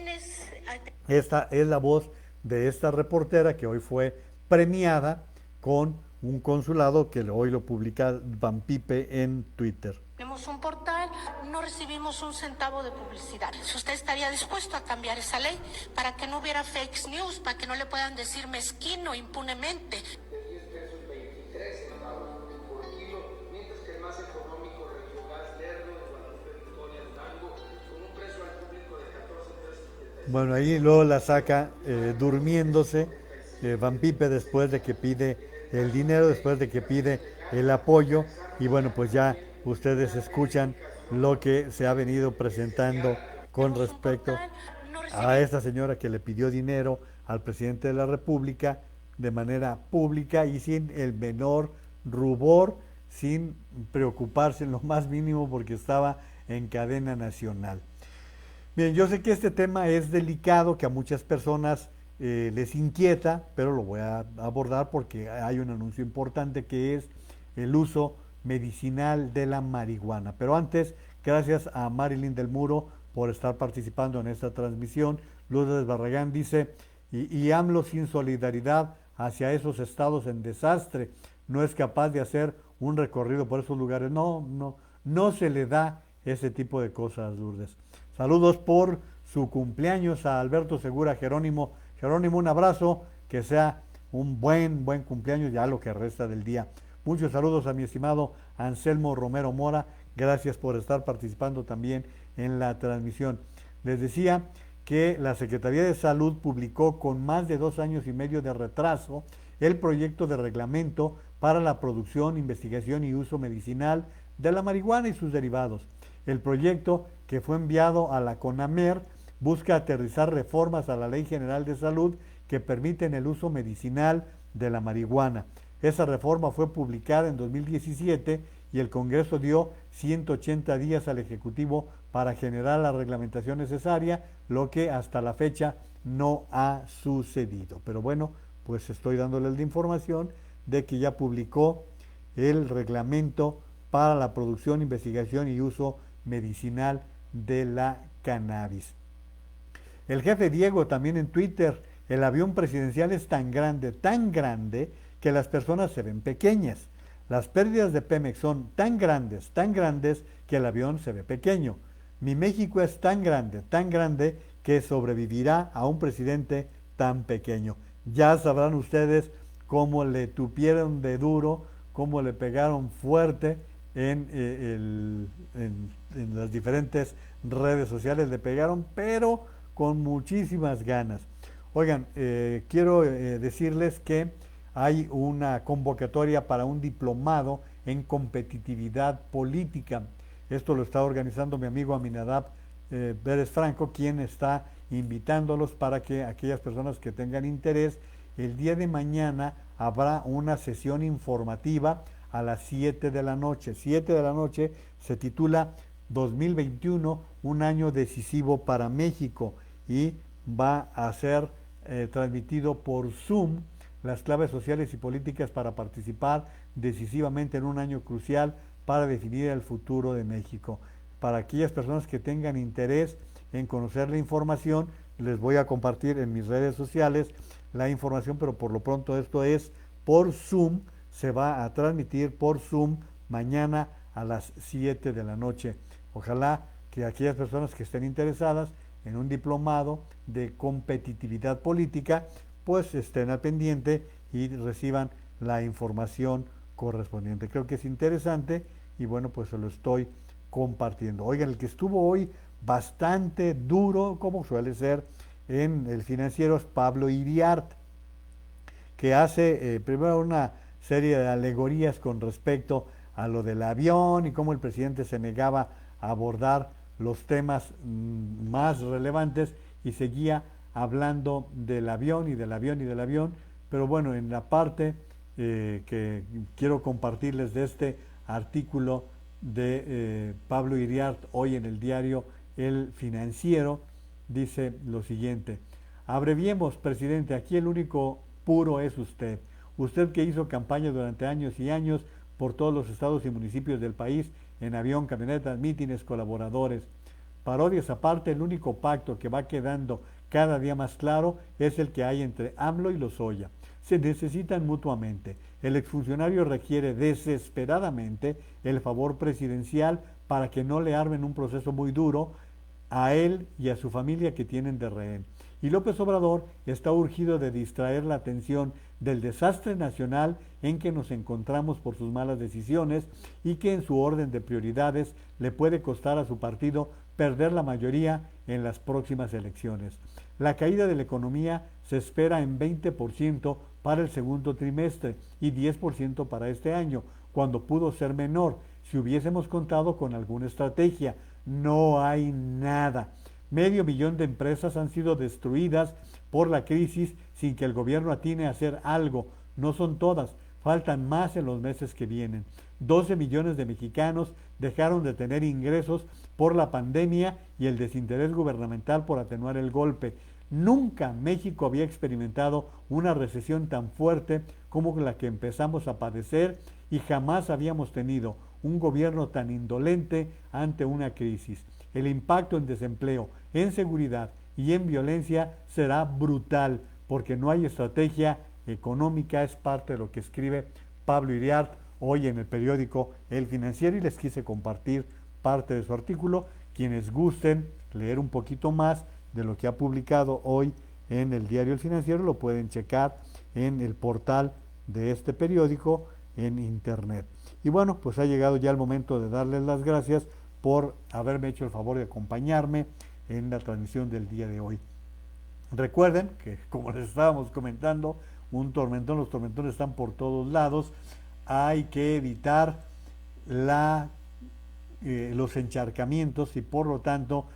[SPEAKER 1] es la voz de esta reportera que hoy fue premiada con un consulado que hoy lo publica Van Pipe en Twitter.
[SPEAKER 4] Tenemos un portal, no recibimos un centavo de publicidad. Si usted estaría dispuesto a cambiar esa ley para que no hubiera fake news, para que no le puedan decir mezquino impunemente.
[SPEAKER 1] Bueno, ahí luego la saca durmiéndose Van Pipe después de que pide el dinero, después de que pide el apoyo, y bueno, pues ya ustedes escuchan lo que se ha venido presentando con respecto a esta señora que le pidió dinero al presidente de la República de manera pública y sin el menor rubor, sin preocuparse en lo más mínimo porque estaba en cadena nacional. Bien, yo sé que este tema es delicado, que a muchas personas les inquieta, pero lo voy a abordar porque hay un anuncio importante que es el uso medicinal de la marihuana. Pero antes, gracias a Marilyn del Muro por estar participando en esta transmisión. Lourdes Barragán dice, y AMLO sin solidaridad hacia esos estados en desastre, no es capaz de hacer un recorrido por esos lugares. No se le da ese tipo de cosas, Lourdes. Saludos por su cumpleaños a Alberto Segura Jerónimo. Jerónimo, un abrazo, que sea un buen cumpleaños ya lo que resta del día. Muchos saludos a mi estimado Anselmo Romero Mora. Gracias por estar participando también en la transmisión. Les decía que la Secretaría de Salud publicó con más de 2 años y medio de retraso el proyecto de reglamento para la producción, investigación y uso medicinal de la marihuana y sus derivados. El proyecto, que fue enviado a la CONAMER, busca aterrizar reformas a la Ley General de Salud que permiten el uso medicinal de la marihuana. Esa reforma fue publicada en 2017 y el Congreso dio 180 días al Ejecutivo para generar la reglamentación necesaria, lo que hasta la fecha no ha sucedido. Pero bueno, pues estoy dándoles la información de que ya publicó el reglamento para la producción, investigación y uso medicinal de la cannabis. El jefe Diego también en Twitter, el avión presidencial es tan grande, que las personas se ven pequeñas. Las pérdidas de Pemex son tan grandes, que el avión se ve pequeño. Mi México es tan grande, que sobrevivirá a un presidente tan pequeño. Ya sabrán ustedes cómo le tupieron de duro, cómo le pegaron fuerte en las diferentes redes sociales, le pegaron, pero con muchísimas ganas. Oigan, quiero decirles que hay una convocatoria para un diplomado en competitividad política. Esto lo está organizando mi amigo Aminadab Pérez Franco, quien está invitándolos para que aquellas personas que tengan interés, el día de mañana habrá una sesión informativa a las 7 de la noche. 7 de la noche, se titula 2021, un año decisivo para México, y va a ser transmitido por Zoom, las claves sociales y políticas para participar decisivamente en un año crucial para definir el futuro de México. Para aquellas personas que tengan interés en conocer la información, les voy a compartir en mis redes sociales la información, pero por lo pronto esto es por Zoom, se va a transmitir por Zoom mañana a las 7 de la noche. Ojalá que aquellas personas que estén interesadas en un diplomado de competitividad política, pues estén al pendiente y reciban la información correspondiente. Creo que es interesante y bueno, pues se lo estoy compartiendo. Oigan, el que estuvo hoy bastante duro, como suele ser en el Financiero, es Pablo Iriart, que hace primero una serie de alegorías con respecto a lo del avión y cómo el presidente se negaba a abordar los temas más relevantes y seguía hablando del avión y del avión y del avión, pero bueno, en la parte que quiero compartirles de este artículo de Pablo Iriart hoy en el diario El Financiero, dice lo siguiente: abreviemos, presidente, aquí el único puro es usted. Usted que hizo campaña durante años y años por todos los estados y municipios del país, en avión, camionetas, mítines, colaboradores. Parodias aparte, el único pacto que va quedando cada día más claro es el que hay entre AMLO y Lozoya. Se necesitan mutuamente. El exfuncionario requiere desesperadamente el favor presidencial para que no le armen un proceso muy duro a él y a su familia que tienen de rehén. Y López Obrador está urgido de distraer la atención del desastre nacional en que nos encontramos por sus malas decisiones y que en su orden de prioridades le puede costar a su partido perder la mayoría en las próximas elecciones. La caída de la economía se espera en 20% para el segundo trimestre y 10% para este año, cuando pudo ser menor si hubiésemos contado con alguna estrategia. No hay nada. 500,000 de empresas han sido destruidas por la crisis sin que el gobierno atine a hacer algo. No son todas, faltan más en los meses que vienen. 12 millones de mexicanos dejaron de tener ingresos por la pandemia y el desinterés gubernamental por atenuar el golpe. Nunca México había experimentado una recesión tan fuerte como la que empezamos a padecer y jamás habíamos tenido un gobierno tan indolente ante una crisis. El impacto en desempleo, en seguridad y en violencia será brutal porque no hay estrategia económica, es parte de lo que escribe Pablo Iriart hoy en el periódico El Financiero y les quise compartir parte de su artículo. Quienes gusten leer un poquito más de lo que ha publicado hoy en el diario El Financiero lo pueden checar en el portal de este periódico en internet. Y bueno, pues ha llegado ya el momento de darles las gracias por haberme hecho el favor de acompañarme en la transmisión del día de hoy. Recuerden que, como les estábamos comentando, un tormentón, los tormentones están por todos lados. Hay que evitar los encharcamientos y por lo tanto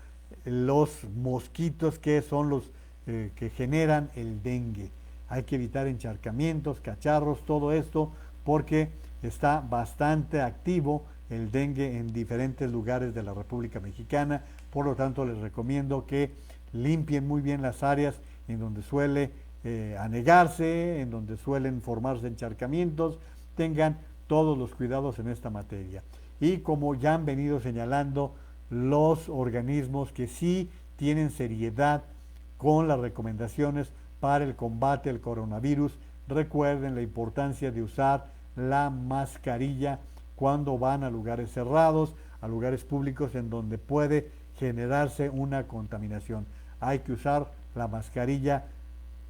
[SPEAKER 1] los mosquitos que son los que generan el dengue. Hay que evitar encharcamientos, cacharros, todo esto porque está bastante activo el dengue en diferentes lugares de la República Mexicana. Por lo tanto, les recomiendo que limpien muy bien las áreas en donde suele anegarse, en donde suelen formarse encharcamientos, tengan todos los cuidados en esta materia. Y como ya han venido señalando los organismos que sí tienen seriedad con las recomendaciones para el combate al coronavirus, recuerden la importancia de usar la mascarilla cuando van a lugares cerrados, a lugares públicos en donde puede generarse una contaminación. Hay que usar la mascarilla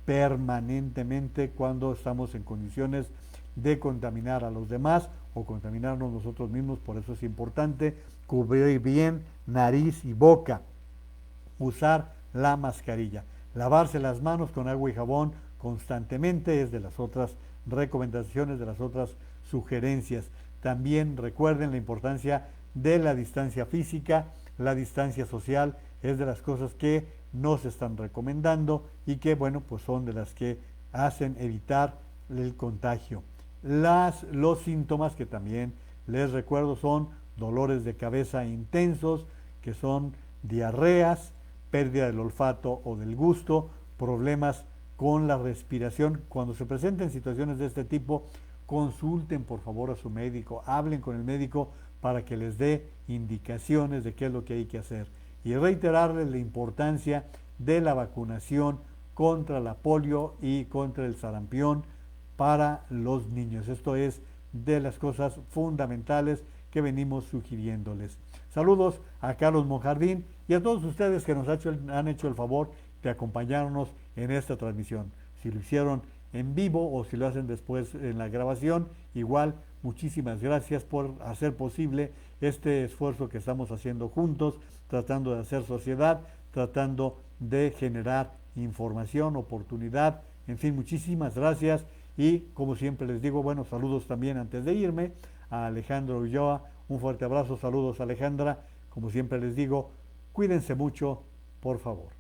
[SPEAKER 1] permanentemente cuando estamos en condiciones de contaminar a los demás o contaminarnos nosotros mismos. Por eso es importante cubrir bien nariz y boca, usar la mascarilla, lavarse las manos con agua y jabón constantemente es de las otras recomendaciones, de las otras sugerencias. También recuerden la importancia de la distancia física, la distancia social es de las cosas que nos están recomendando y que, bueno, pues son de las que hacen evitar el contagio. Los síntomas que también les recuerdo son dolores de cabeza intensos, que son diarreas, pérdida del olfato o del gusto, problemas con la respiración. Cuando se presenten situaciones de este tipo, consulten por favor a su médico, hablen con el médico para que les dé indicaciones de qué es lo que hay que hacer. Y reiterarles la importancia de la vacunación contra la polio y contra el sarampión para los niños. Esto es de las cosas fundamentales que venimos sugiriéndoles. Saludos a Carlos Monjardín y a todos ustedes que nos han hecho el favor de acompañarnos en esta transmisión. Si lo hicieron en vivo o si lo hacen después en la grabación, igual muchísimas gracias por hacer posible este esfuerzo que estamos haciendo juntos, tratando de hacer sociedad, tratando de generar información, oportunidad, en fin, muchísimas gracias y como siempre les digo, bueno, saludos también antes de irme a Alejandro Ulloa, un fuerte abrazo, saludos Alejandra, como siempre les digo, cuídense mucho, por favor.